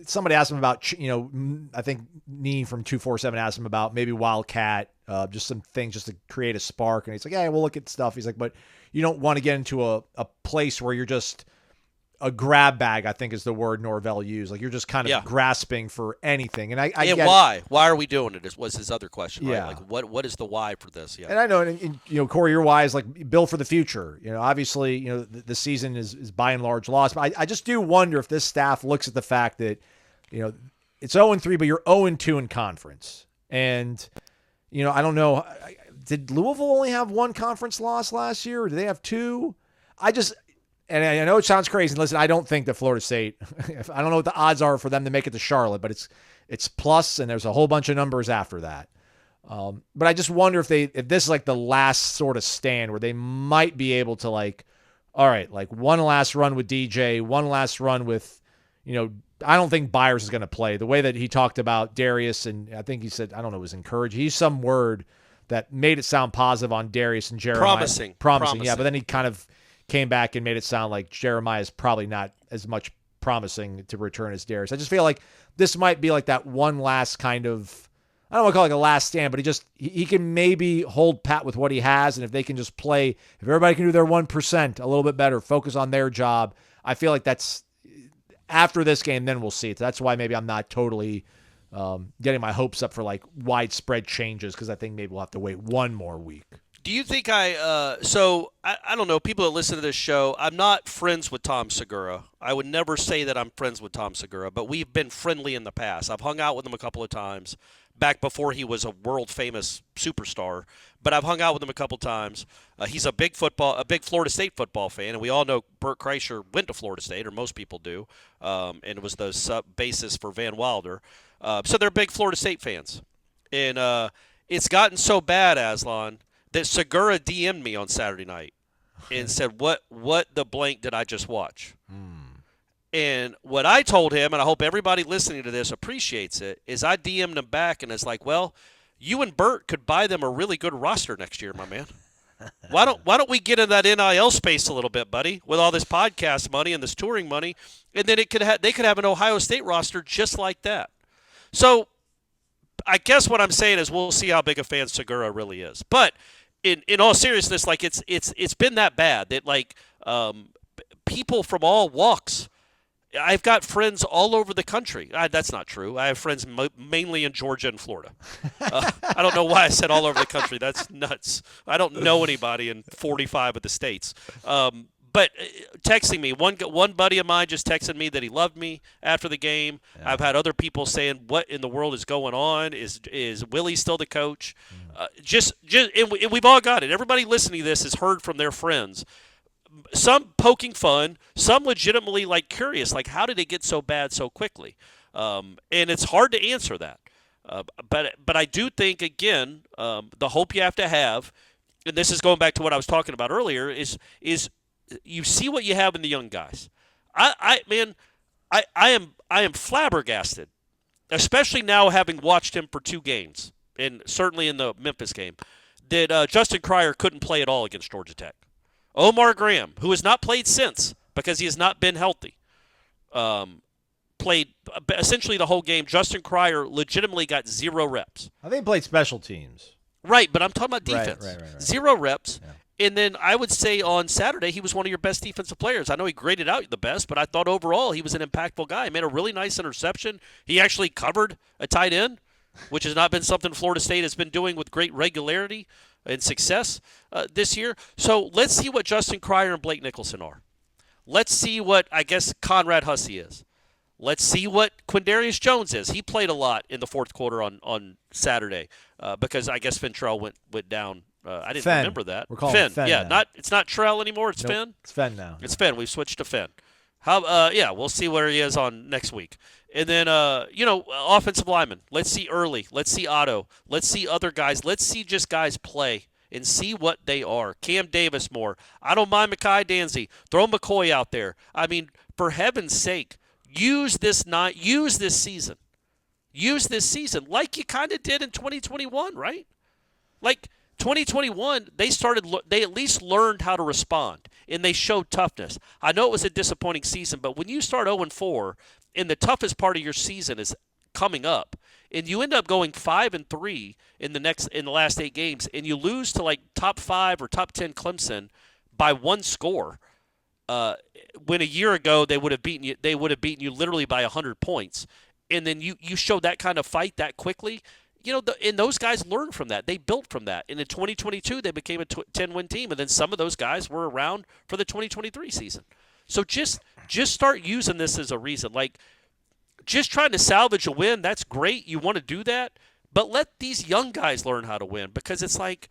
somebody asked him about, I think Nee from 247 asked him about maybe Wildcat, just some things just to create a spark. And he's like, yeah, we'll look at stuff. He's like, but you don't want to get into a place where you're just a grab bag, I think is the word Norvell used. Like, you're just kind of grasping for anything. And I get why? Why are we doing it? Was his other question, yeah. right? Like, what is the why for this? Yeah. And I know, and Corey, your why is like build for the future. Obviously, the season is by and large lost. But I just do wonder if this staff looks at the fact that, it's 0-3, but you're 0-2 in conference. And, I don't know. Did Louisville only have one conference loss last year, or do they have 2? And I know it sounds crazy. Listen, I don't think that Florida State, I don't know what the odds are for them to make it to Charlotte, but it's plus, and there's a whole bunch of numbers after that. But I just wonder if this is like the last sort of stand where they might be able to, like, all right, like one last run with DJ, one last run with, I don't think Byers is going to play. The way that he talked about Darius, and I think he said, I don't know, it was encouraged. He used some word that made it sound positive on Darius and Jeremiah. Promising. Yeah, but then he kind of came back and made it sound like Jeremiah is probably not as much promising to return as Darius. I just feel like this might be like that one last kind of, I don't want to call it like a last stand, but he can maybe hold pat with what he has, and if they can just play, if everybody can do their 1% a little bit better, focus on their job, I feel like that's, after this game, then we'll see it. That's why maybe I'm not totally getting my hopes up for like widespread changes, because I think maybe we'll have to wait one more week. Do you think I don't know, people that listen to this show, I'm not friends with Tom Segura. I would never say that I'm friends with Tom Segura, but we've been friendly in the past. I've hung out with him a couple of times back before he was a world-famous superstar, but I've hung out with him a couple of times. He's a big Florida State football fan, and we all know Bert Kreischer went to Florida State, or most people do, and it was the basis for Van Wilder. So they're big Florida State fans. And it's gotten so bad, Aslan, that Segura DM'd me on Saturday night and said, what the blank did I just watch? And what I told him, and I hope everybody listening to this appreciates it, is I DM'd him back and it's like, well, you and Bert could buy them a really good roster next year, my man. Why don't we get in that NIL space a little bit, buddy, with all this podcast money and this touring money, and then they could have an Ohio State roster just like that. So I guess what I'm saying is we'll see how big a fan Segura really is. But in all seriousness, like it's been that bad that like people from all walks. I've got friends all over the country. That's not true. I have friends mainly in Georgia and Florida. I don't know why I said all over the country. That's nuts. I don't know anybody in 45 of the states. But texting me, one buddy of mine just texted me that he loved me after the game. Yeah. I've had other people saying, "What in the world is going on? Is Willie still the coach?" And we've all got it. Everybody listening to this has heard from their friends. Some poking fun, some legitimately like curious, like how did it get so bad so quickly? And it's hard to answer that. But I do think again, the hope you have to have, and this is going back to what I was talking about earlier, is you see what you have in the young guys. I am flabbergasted, especially now having watched him for 2 games, and certainly in the Memphis game, that Justin Cryer couldn't play at all against Georgia Tech. Omar Graham, who has not played since because he has not been healthy, played essentially the whole game. Justin Cryer legitimately got 0 reps. I think he played special teams. Right, but I'm talking about defense. Right. 0 reps. Yeah. And then I would say on Saturday he was one of your best defensive players. I know he graded out the best, but I thought overall he was an impactful guy. He made a really nice interception. He actually covered a tight end, which has not been something Florida State has been doing with great regularity and success this year. So let's see what Justin Cryer and Blake Nicholson are. Let's see what, I guess, Conrad Hussey is. Let's see what Quindarius Jones is. He played a lot in the fourth quarter on Saturday because I guess Fentrell went down. I didn't remember that. We're calling it Fenn now. It's not Trell anymore. It's Fenn. It's Fenn now. It's Fenn. We've switched to Fenn. We'll see where he is on next week. And then, offensive linemen. Let's see Early. Let's see Otto. Let's see other guys. Let's see just guys play and see what they are. Cam Davis more. I don't mind Mekhi Danzy. Throw McCoy out there. I mean, for heaven's sake, use this season. Use this season like you kind of did in 2021, right? Like 2021, they at least learned how to respond, and they showed toughness. I know it was a disappointing season, but when you start 0-4, and the toughest part of your season is coming up, and you end up going 5-3 in the last 8 games, and you lose to like top 5 or top 10 Clemson by 1 score, when a year ago they would have beaten you literally by 100 points, and then you showed that kind of fight that quickly. And those guys learned from that. They built from that. And in 2022, they became a 10-win team, and then some of those guys were around for the 2023 season. So just start using this as a reason. Like, just trying to salvage a win, that's great. You want to do that. But let these young guys learn how to win, because it's like,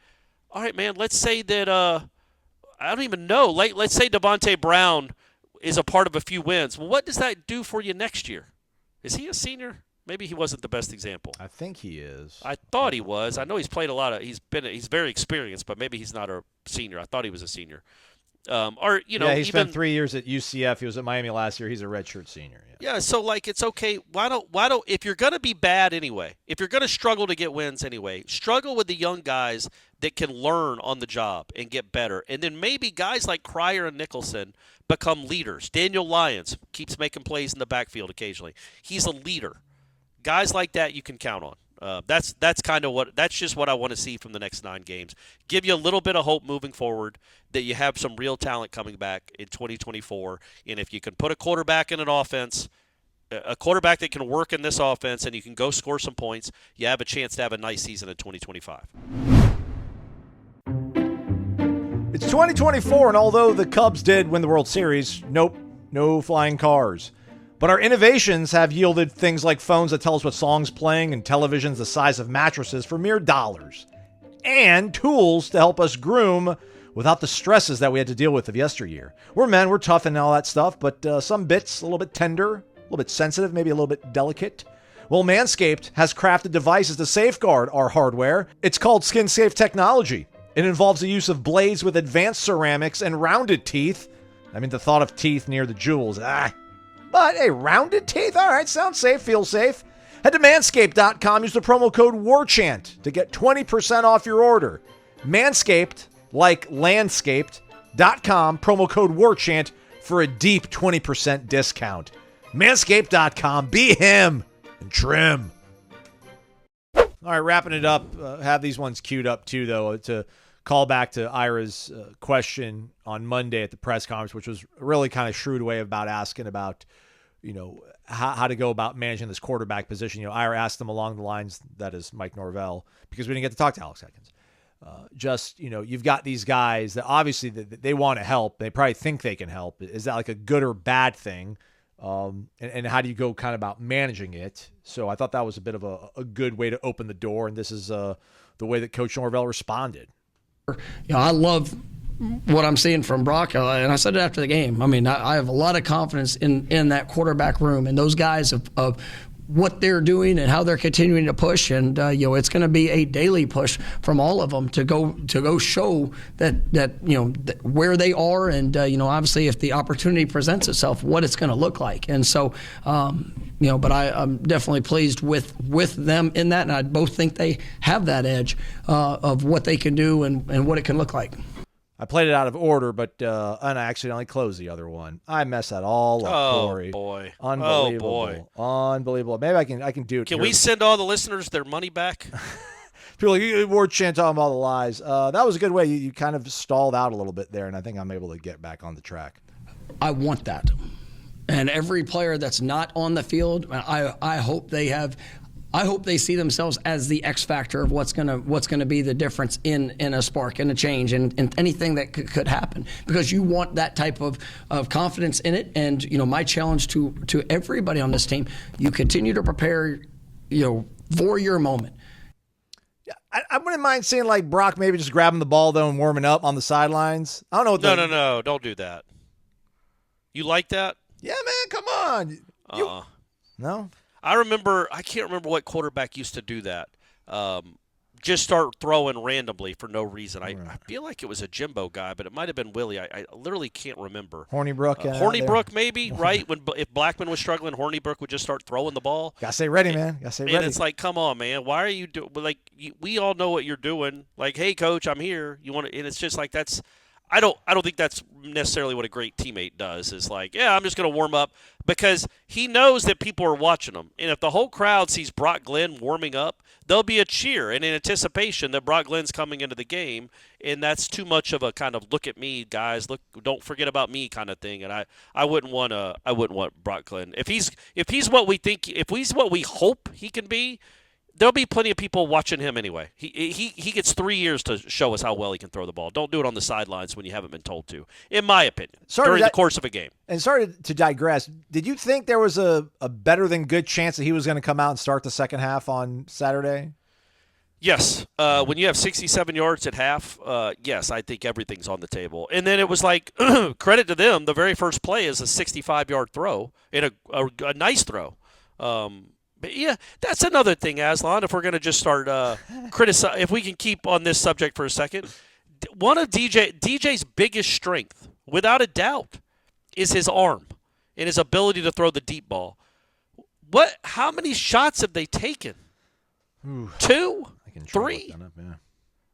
all right, man, let's say that I don't even know. Let's say Devontae Brown is a part of a few wins. Well, what does that do for you next year? Is he a senior? Maybe he wasn't the best example. I think he is. I thought he was. I know he's played a lot of. He's very experienced, but maybe he's not a senior. I thought he was a senior. He spent 3 years at UCF. He was at Miami last year. He's a redshirt senior. Yeah. So like, it's okay. Why don't if you're gonna be bad anyway, if you're gonna struggle to get wins anyway, struggle with the young guys that can learn on the job and get better, and then maybe guys like Cryer and Nicholson become leaders. Daniel Lyons keeps making plays in the backfield occasionally. He's a leader. Guys like that you can count on. That's just what I want to see from the next 9 games. Give you a little bit of hope moving forward that you have some real talent coming back in 2024. And if you can put a quarterback in an offense, a quarterback that can work in this offense, and you can go score some points, you have a chance to have a nice season in 2025. It's 2024, and although the Cubs did win the World Series, nope, no flying cars. But our innovations have yielded things like phones that tell us what song's playing and televisions the size of mattresses for mere dollars. And tools to help us groom without the stresses that we had to deal with of yesteryear. We're men, we're tough and all that stuff, but some bits a little bit tender, a little bit sensitive, maybe a little bit delicate. Well, Manscaped has crafted devices to safeguard our hardware. It's called skin-safe technology. It involves the use of blades with advanced ceramics and rounded teeth. I mean, the thought of teeth near the jewels. But hey, rounded teeth? All right, sounds safe, feels safe. Head to manscaped.com, use the promo code WARCHANT to get 20% off your order. Manscaped, like landscaped.com, promo code WARCHANT for a deep 20% discount. Manscaped.com, be him and trim. All right, wrapping it up. Have these ones queued up too, though, to call back to Ira's question on Monday at the press conference, which was a really kind of shrewd way about asking about, how to go about managing this quarterback position. Ira asked them along the lines, that is Mike Norvell, because we didn't get to talk to Alex Atkins. You've got these guys that obviously they want to help. They probably think they can help. Is that like a good or bad thing? And how do you go kind of about managing it? So I thought that was a bit of a good way to open the door, and this is the way that Coach Norvell responded. I love what I'm seeing from Brock, and I said it after the game. I mean, I have a lot of confidence in that quarterback room and those guys of what they're doing and how they're continuing to push, and it's going to be a daily push from all of them to go show that where they are, and obviously if the opportunity presents itself, what it's going to look like. And so but I'm definitely pleased with them in that, and I both think they have that edge of what they can do and what it can look like. I played it out of order, but and I accidentally closed the other one. I messed that all up, Corey. Oh, boy. Unbelievable. Oh, boy. Unbelievable. Maybe I can do it. Can we send all the listeners their money back? People like, Warchant talking about the lies. That was a good way. You kind of stalled out a little bit there, and I think I'm able to get back on the track. I want that. And every player that's not on the field, I hope they have – I hope they see themselves as the X factor of what's gonna be the difference in a spark and a change and anything that could happen, because you want that type of confidence in it. And my challenge to everybody on this team, you continue to prepare for your moment. Yeah, I wouldn't mind seeing like Brock maybe just grabbing the ball though and warming up on the sidelines. I don't know what No, don't do that. You like that? Yeah, man, come on. No? I can't remember what quarterback used to do that. Just start throwing randomly for no reason. I feel like it was a Jimbo guy, but it might have been Willie. I literally can't remember. Hornibrook. Hornibrook maybe, right? If Blackman was struggling, Hornibrook would just start throwing the ball. Gotta stay ready, man. Gotta stay ready. And it's like, come on, man. Why are you doing? We all know what you're doing. Like, hey, coach, I'm here. You want to? And it's just like that's. I don't think that's necessarily what a great teammate does. Is like, yeah, I'm just going to warm up, because he knows that people are watching him. And if the whole crowd sees Brock Glenn warming up, there'll be a cheer and an anticipation that Brock Glenn's coming into the game. And that's too much of a kind of look at me, guys. Look, don't forget about me kind of thing. And I wouldn't want Brock Glenn if he's what we think, if he's what we hope he can be. There'll be plenty of people watching him anyway. He gets 3 years to show us how well he can throw the ball. Don't do it on the sidelines when you haven't been told to, in my opinion, during the course of a game. And sorry to digress, did you think there was a better than good chance that he was going to come out and start the second half on Saturday? Yes. When you have 67 yards at half, yes, I think everything's on the table. And then it was like, credit to them, the very first play is a 65-yard throw and a nice throw. But yeah, that's another thing, Aslan. If we're going to just start criticize, if we can keep on this subject for a second, one of DJ's biggest strength, without a doubt, is his arm and his ability to throw the deep ball. How many shots have they taken? Ooh, 2, 3.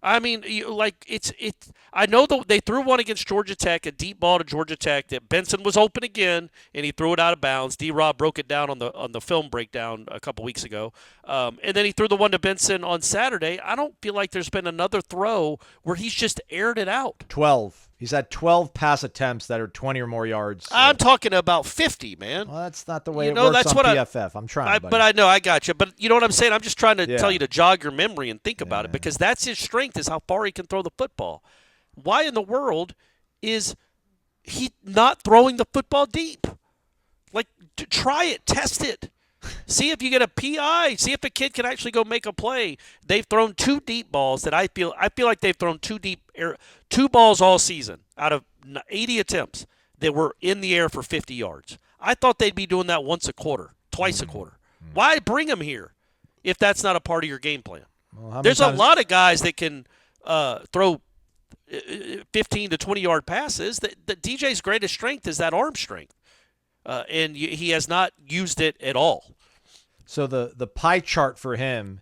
I mean, I know they threw one against Georgia Tech, a deep ball to Georgia Tech that Benson was open again, and he threw it out of bounds. D-Rob broke it down on the film breakdown a couple weeks ago. And then he threw the one to Benson on Saturday. I don't feel like there's been another throw where he's just aired it out. 12. He's had 12 pass attempts that are 20 or more yards. I'm talking about 50, man. Well, that's not the way it works on PFF. I'm trying, buddy. But I know, I got you. But you know what I'm saying? I'm just trying to tell you to jog your memory and think about it, because that's his strength, is how far he can throw the football. why in the world is he not throwing the football deep? Like, try it, test it. See if you get a PI. See if a kid can actually go make a play. They've thrown 2 deep balls that I feel like they've thrown 2 balls all season out of 80 attempts that were in the air for 50 yards. I thought they'd be doing that once a quarter, twice a quarter. Why bring them here if that's not a part of your game plan? Well, there's a lot of guys that can throw 15 to 20-yard passes. That DJ's greatest strength is that arm strength, and he has not used it at all. So the pie chart for him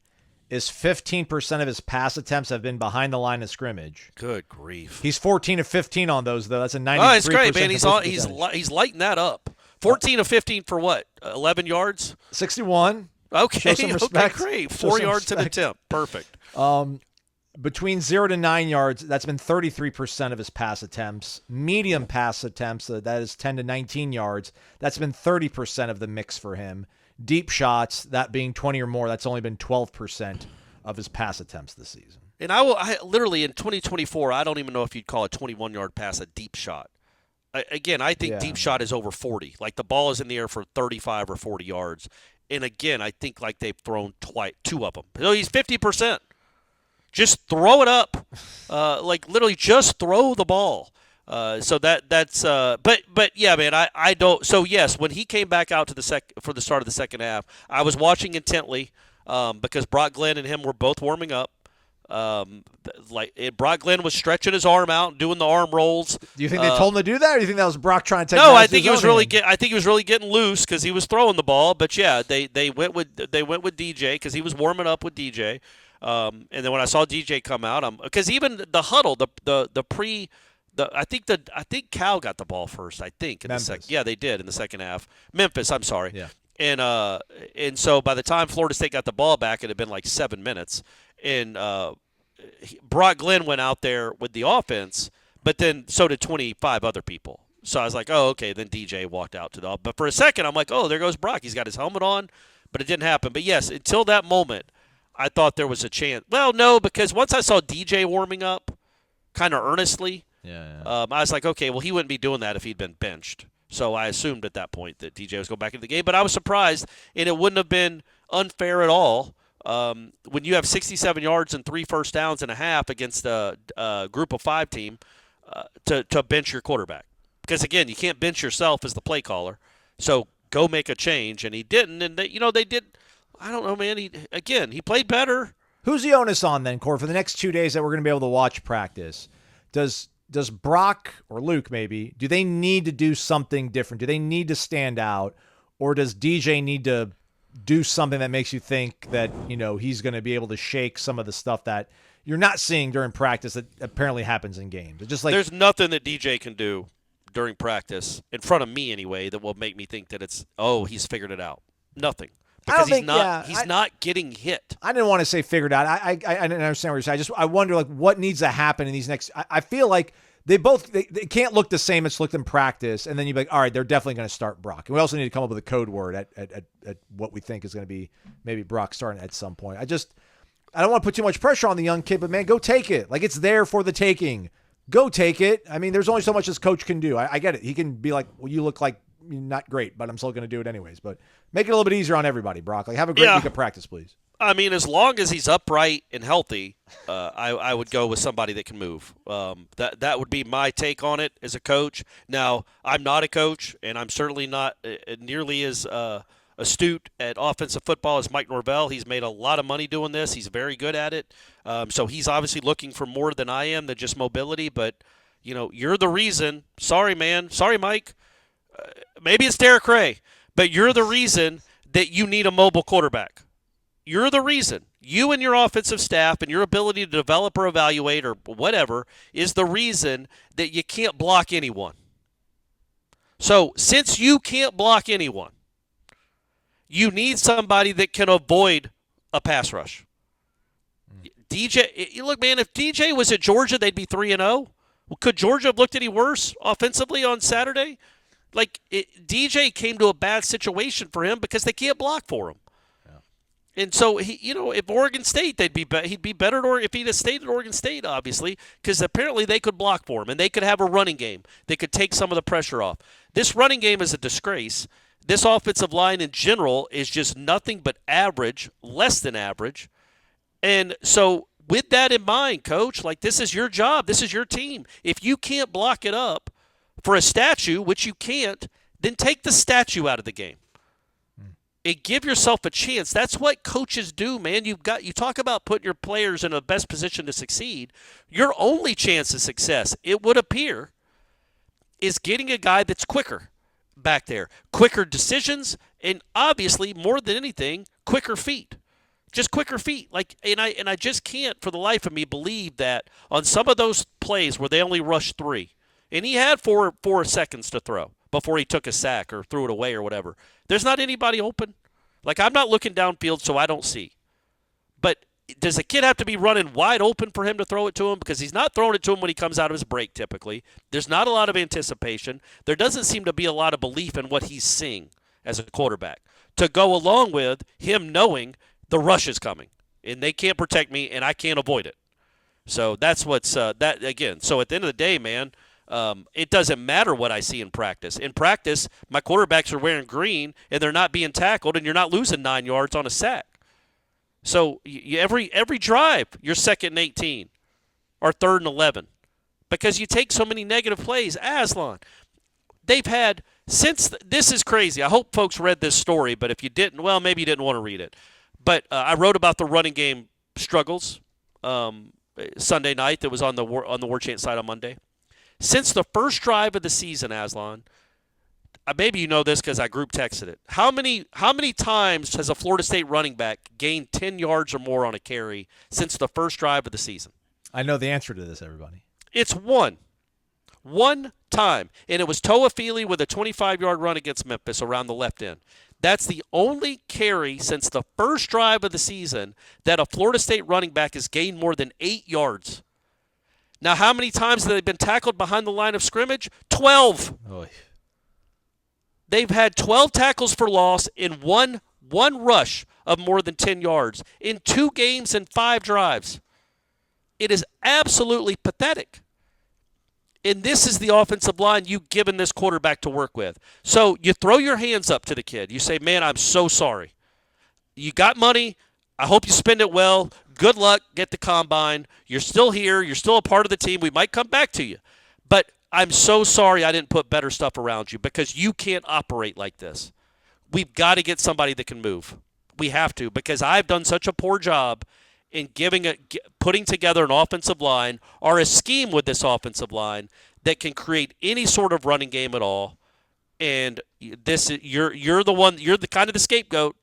is 15% of his pass attempts have been behind the line of scrimmage. Good grief. He's 14 of 15 on those, though. That's a 93%. Oh, it's great, man. He's lighting that up. 14 of 15 for what? 11 yards? 61. Okay, Show some respect. Okay, great. Show 4 some yards an respect. attempt. Perfect. Between 0 to 9 yards, that's been 33% of his pass attempts. Medium pass attempts, that is 10 to 19 yards, that's been 30% of the mix for him. Deep shots, that being 20 or more, that's only been 12% of his pass attempts this season. And I literally, in 2024, I don't even know if you'd call a 21-yard pass a deep shot. I think deep shot is over 40. Like, the ball is in the air for 35 or 40 yards. And, again, I think like they've thrown 2 of them. So he's 50%. Just throw it up. Like, literally just throw the ball. So that's but yeah, man, I don't. So yes, when he came back out to for the start of the second half, I was watching intently because Brock Glenn and him were both warming up. Brock Glenn was stretching his arm out and doing the arm rolls. Do you think they told him to do that, or do you think that was Brock trying to take? No, I think he was really getting loose because he was throwing the ball. But yeah, they went with DJ because he was warming up with DJ. And then when I saw DJ come out, because even the huddle, I think Cal got the ball first. I think in the second. Yeah, they did in the second half. Memphis, I'm sorry. Yeah. And so by the time Florida State got the ball back, it had been like 7 minutes. And Brock Glenn went out there with the offense, but then so did 25 other people. So I was like, oh, okay. Then DJ walked out to the. But for a second, I'm like, oh, there goes Brock. He's got his helmet on, but it didn't happen. But yes, until that moment, I thought there was a chance. Well, no, because once I saw DJ warming up, kind of earnestly. I was like, okay, well, he wouldn't be doing that if he'd been benched. So I assumed at that point that DJ was going back into the game. But I was surprised, and it wouldn't have been unfair at all when you have 67 yards and 3 first downs and a half against a group of 5 team to bench your quarterback. Because, again, you can't bench yourself as the play caller. So go make a change, and he didn't. And, they did – I don't know, man. He played better. Who's the onus on then, Core, for the next 2 days that we're going to be able to watch practice? Does Brock or Luke maybe, do they need to do something different? Do they need to stand out? Or does DJ need to do something that makes you think that, he's going to be able to shake some of the stuff that you're not seeing during practice that apparently happens in games? It's just like there's nothing that DJ can do during practice, in front of me anyway, that will make me think that he's figured it out. Nothing. Because he's not getting hit. I didn't want to say figured out. I didn't understand what you're saying. I wonder what needs to happen in these next. I feel like they can't look the same as looked in practice, and then you'd be like, all right, they're definitely going to start Brock. And we also need to come up with a code word at what we think is going to be maybe Brock starting at some point. I don't want to put too much pressure on the young kid, but man, go take it. Like, it's there for the taking. Go take it. I mean, there's only so much this coach can do. I get it. He can be like, well, you look like not great, but I'm still going to do it anyways. But make it a little bit easier on everybody, Brock. Like, have a great week of practice, please. I mean, as long as he's upright and healthy, I would go with somebody that can move. That would be my take on it as a coach. Now, I'm not a coach, and I'm certainly not nearly as astute at offensive football as Mike Norvell. He's made a lot of money doing this. He's very good at it. So he's obviously looking for more than I am than just mobility. But, you're the reason. Sorry, man. Sorry, Mike. Maybe it's Derek Ray, but you're the reason that you need a mobile quarterback. You're the reason. You and your offensive staff and your ability to develop or evaluate or whatever is the reason that you can't block anyone. So since you can't block anyone, you need somebody that can avoid a pass rush. DJ, look, man, if DJ was at Georgia, they'd be 3-0. Well, could Georgia have looked any worse offensively on Saturday? DJ came to a bad situation for him because they can't block for him. And so if Oregon State, he'd be better if he'd have stayed at Oregon State, obviously, because apparently they could block for him and they could have a running game. They could take some of the pressure off. This running game is a disgrace. This offensive line in general is just nothing but average, less than average. And so with that in mind, Coach, like this is your job. This is your team. If you can't block it up for a statue, which you can't, then take the statue out of the game. And give yourself a chance. That's what coaches do, man. You talk about putting your players in the best position to succeed. Your only chance of success, it would appear, is getting a guy that's quicker back there. Quicker decisions, and obviously, more than anything, quicker feet. Just quicker feet. And I just can't for the life of me believe that on some of those plays where they only rushed 3, and he had 4 seconds to throw before he took a sack or threw it away or whatever. There's not anybody open. Like, I'm not looking downfield, so I don't see. But does a kid have to be running wide open for him to throw it to him? Because he's not throwing it to him when he comes out of his break typically. There's not a lot of anticipation. There doesn't seem to be a lot of belief in what he's seeing as a quarterback to go along with him knowing the rush is coming. And they can't protect me, and I can't avoid it. So that's what's that again. So at the end of the day, man, it doesn't matter what I see in practice. In practice, my quarterbacks are wearing green, and they're not being tackled, and you're not losing 9 yards on a sack. So every drive, you're 2nd and 18 or 3rd and 11 because you take so many negative plays. Aslan, they've had since – this is crazy. I hope folks read this story, but if you didn't, well, maybe you didn't want to read it. But I wrote about the running game struggles Sunday night that was on the Warchant site on Monday. Since the first drive of the season, Aslan, maybe you know this because I group texted it. How many times has a Florida State running back gained 10 yards or more on a carry since the first drive of the season? I know the answer to this, everybody. It's one. One time. And it was Toa Feely with a 25-yard run against Memphis around the left end. That's the only carry since the first drive of the season that a Florida State running back has gained more than 8 yards. Now, how many times have they been tackled behind the line of scrimmage? 12. Oy. They've had 12 tackles for loss in one rush of more than 10 yards in 2 games and 5 drives. It is absolutely pathetic. And this is the offensive line you've given this quarterback to work with. So you throw your hands up to the kid. You say, man, I'm so sorry. You got money. I hope you spend it well. Good luck. Get the combine. You're still here. You're still a part of the team. We might come back to you. But I'm so sorry I didn't put better stuff around you because you can't operate like this. We've got to get somebody that can move. We have to because I've done such a poor job in putting together an offensive line or a scheme with this offensive line that can create any sort of running game at all. And you're the one. You're the kind of the scapegoat.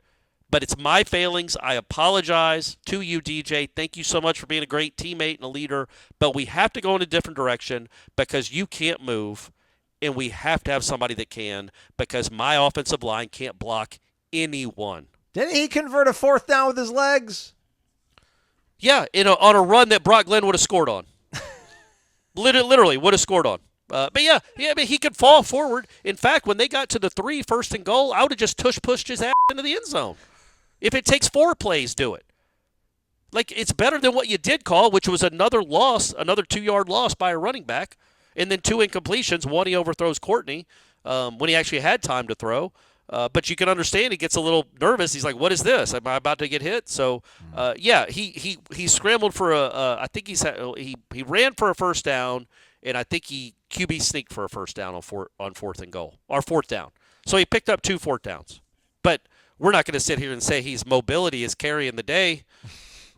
But it's my failings. I apologize to you, DJ. Thank you so much for being a great teammate and a leader. But we have to go in a different direction because you can't move, and we have to have somebody that can because my offensive line can't block anyone. Didn't he convert a 4th down with his legs? Yeah, on a run that Brock Glenn would have scored on. Literally would have scored on. But yeah, I mean, he could fall forward. In fact, when they got to the 3 first and goal, I would have just pushed his ass into the end zone. If it takes 4 plays, do it. Like, it's better than what you did call, which was another loss, another 2-yard loss by a running back, and then 2 incompletions. One, he overthrows Courtney when he actually had time to throw. But you can understand he gets a little nervous. He's like, what is this? Am I about to get hit? So, yeah, he scrambled for I think he ran for a first down, and I think he QB sneaked for a first down on 4th and goal, or 4th down. So he picked up 2 4th downs. But we're not going to sit here and say his mobility is carrying the day,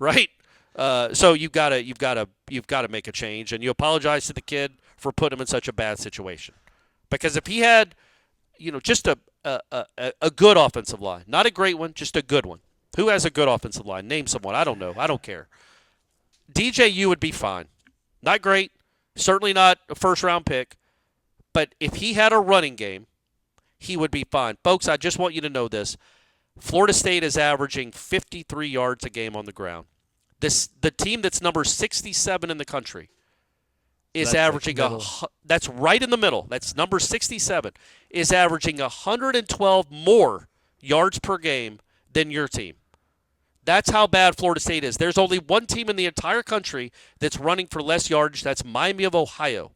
right? So you've got to make a change, and you apologize to the kid for putting him in such a bad situation. Because if he had, just a good offensive line, not a great one, just a good one. Who has a good offensive line? Name someone. I don't know. I don't care. DJU would be fine. Not great. Certainly not a first-round pick. But if he had a running game, he would be fine. Folks, I just want you to know this. Florida State is averaging 53 yards a game on the ground. The team that's number 67 in the country is averaging that's right in the middle. That's number 67 is averaging 112 more yards per game than your team. That's how bad Florida State is. There's only one team in the entire country that's running for less yardage. That's Miami of Ohio.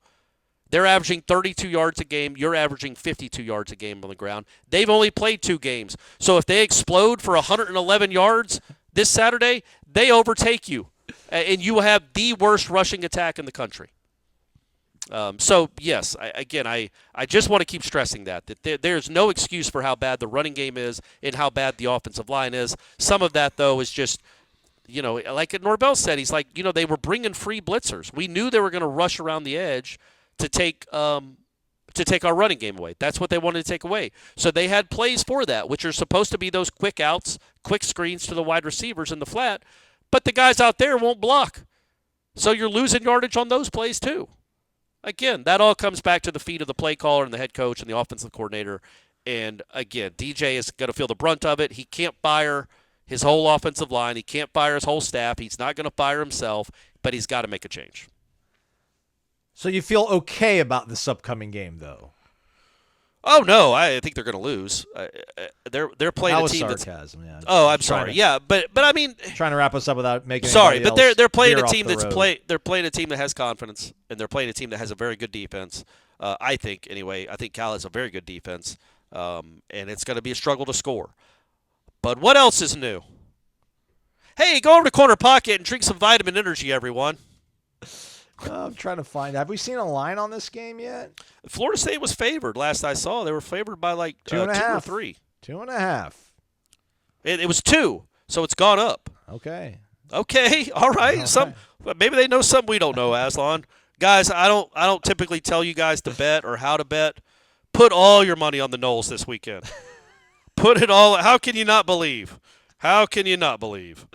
They're averaging 32 yards a game. You're averaging 52 yards a game on the ground. They've only played 2 games. So if they explode for 111 yards this Saturday, they overtake you. And you will have the worst rushing attack in the country. So, yes, I just want to keep stressing that there's no excuse for how bad the running game is and how bad the offensive line is. Some of that, though, is just, like Norvell said, he's like, they were bringing free blitzers. We knew they were going to rush around the edge to take our running game away. That's what they wanted to take away. So they had plays for that, which are supposed to be those quick outs, quick screens to the wide receivers in the flat, but the guys out there won't block. So you're losing yardage on those plays too. Again, that all comes back to the feet of the play caller and the head coach and the offensive coordinator. And, again, DJ is going to feel the brunt of it. He can't fire his whole offensive line. He can't fire his whole staff. He's not going to fire himself, but he's got to make a change. So you feel okay about this upcoming game, though? Oh, no, I think they're going to lose. They're playing a team sarcasm, that's... Yeah. Oh, I'm sorry. Yeah, but I mean... Trying to wrap us up without making Sorry, but they're playing a team they're playing a team that has confidence, and they're playing a team that has a very good defense. I think, anyway. I think Cal has a very good defense, and it's going to be a struggle to score. But what else is new? Hey, go over to Corner Pocket and drink some vitamin energy, everyone. I'm trying to find. Have we seen a line on this game yet? Florida State was favored. Last I saw, they were favored by like 2.5 or 3. 2.5. It was 2, so it's gone up. Okay. Okay. All right. Maybe they know something we don't know, Aslan. Guys, I don't typically tell you guys to bet or how to bet. Put all your money on the Noles this weekend. Put it all. How can you not believe? How can you not believe?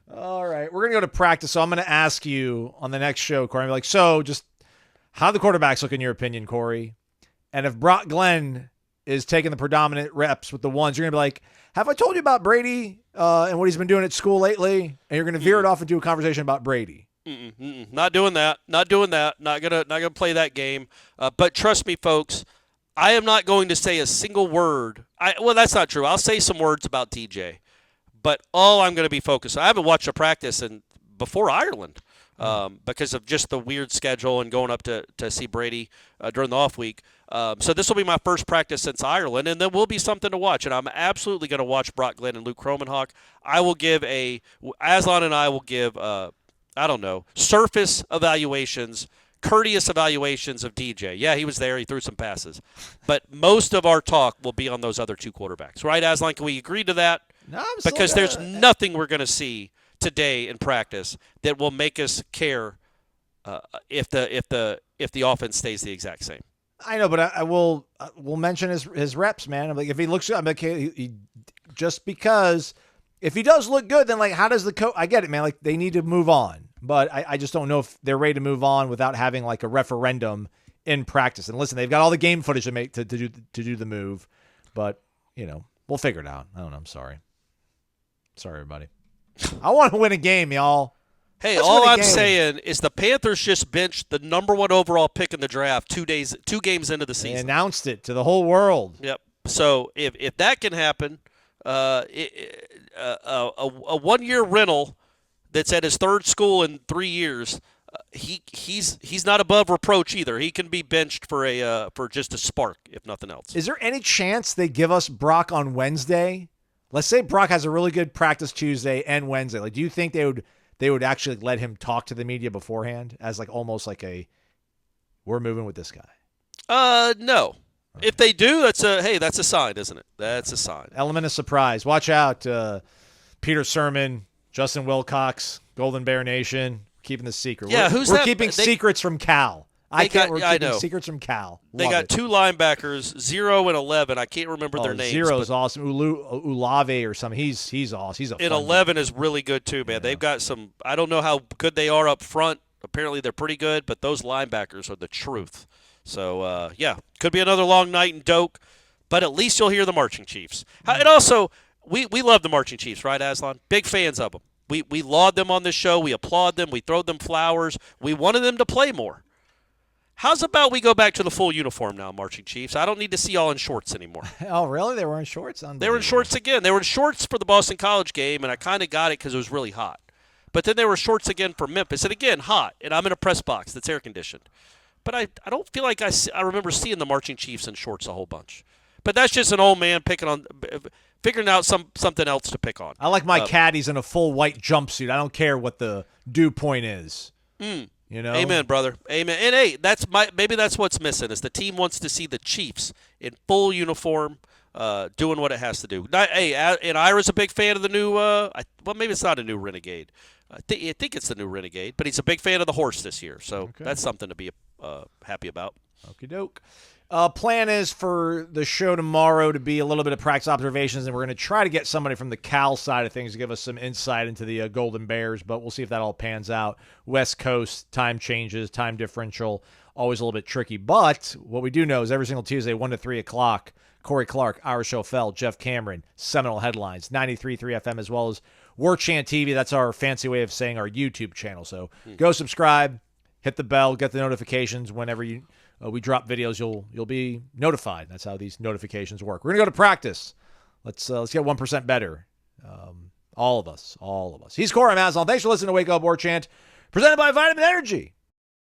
All right, we're going to go to practice, so I'm going to ask you on the next show, Corey. I'm like, so just how the quarterbacks look in your opinion, Corey? And if Brock Glenn is taking the predominant reps with the ones, you're going to be like, have I told you about Brady and what he's been doing at school lately? And you're going to veer it off into a conversation about Brady. Not doing that. Not gonna play that game. But trust me, folks, I am not going to say a single word. Well, that's not true. I'll say some words about DJ. But all I'm going to be focused on, I haven't watched a practice before Ireland because of just the weird schedule and going up to see Brady during the off week. So this will be my first practice since Ireland, and there will be something to watch. And I'm absolutely going to watch Brock Glenn and Luke Kromenhoek. Aslan and I will give, surface evaluations, courteous evaluations of DJ. Yeah, he was there. He threw some passes. But most of our talk will be on those other 2 quarterbacks. Right, Aslan? Can we agree to that? No, because there's nothing we're going to see today in practice that will make us care if the offense stays the exact same. I know, but I will mention his reps, man. I'm like, if he looks good, I'm like, he just because if he does look good, then like, how does the coach? I get it, man. Like, they need to move on, but I just don't know if they're ready to move on without having like a referendum in practice. And listen, they've got all the game footage to make to do the move, but we'll figure it out. I don't know. I'm sorry. Sorry, everybody. I want to win a game, y'all. Hey, all I'm saying is the Panthers just benched the number 1 overall pick in the draft 2 games into the season. They announced it to the whole world. Yep. So if that can happen, a 1-year rental that's at his 3rd school in 3 years, he's not above reproach either. He can be benched for just a spark, if nothing else. Is there any chance they give us Brock on Wednesday? Let's say Brock has a really good practice Tuesday and Wednesday. Like, do you think they would actually let him talk to the media beforehand as like almost like we're moving with this guy? No. Okay. If they do, that's a sign, isn't it? That's a sign. Element of surprise. Watch out, Peter Sermon, Justin Wilcox, Golden Bear Nation, keeping the secret. Yeah, we're keeping secrets from Cal. We're keeping know. secrets from Cal. They got 2 linebackers, 0 and 11. I can't remember their names. 0 is awesome. Ulave or something. He's awesome. He's a fun 11 guy. Is really good too, man. Yeah. They've got some. I don't know how good they are up front. Apparently they're pretty good, but those linebackers are the truth. So could be another long night in Doak, but at least you'll hear the Marching Chiefs. And also, we love the Marching Chiefs, right, Aslan? Big fans of them. We laud them on this show. We applaud them. We throw them flowers. We wanted them to play more. How's about we go back to the full uniform now, Marching Chiefs? I don't need to see y'all in shorts anymore. Oh, really? They were in shorts? They were in shorts again. They were in shorts for the Boston College game, and I kind of got it because it was really hot. But then they were shorts again for Memphis, and again, hot, and I'm in a press box that's air-conditioned. But I don't feel like I remember seeing the Marching Chiefs in shorts a whole bunch. But that's just an old man figuring out something else to pick on. I like my caddies in a full white jumpsuit. I don't care what the dew point is. You know? Amen, brother. Amen. And hey, maybe that's what's missing is the team wants to see the Chiefs in full uniform, doing what it has to do. And Ira's a big fan of the new. Maybe it's not a new Renegade. I think it's the new Renegade, but he's a big fan of the horse this year, so that's something to be happy about. Okie doke. Plan is for the show tomorrow to be a little bit of practice observations, and we're going to try to get somebody from the Cal side of things to give us some insight into the Golden Bears, but we'll see if that all pans out. West Coast, time changes, time differential, always a little bit tricky. But what we do know is every single Tuesday, 1 to 3 o'clock, Corey Clark, Irish O'Fell, Jeff Cameron, Seminole Headlines, 93.3 FM, as well as Warchant TV. That's our fancy way of saying our YouTube channel. So go subscribe, hit the bell, get the notifications whenever we drop videos. You'll be notified. That's how these notifications work. We're gonna go to practice. Let's get 1% better. All of us. He's Corey Mazon. Thanks for listening to Wake Up Warchant, presented by Vitamin Energy.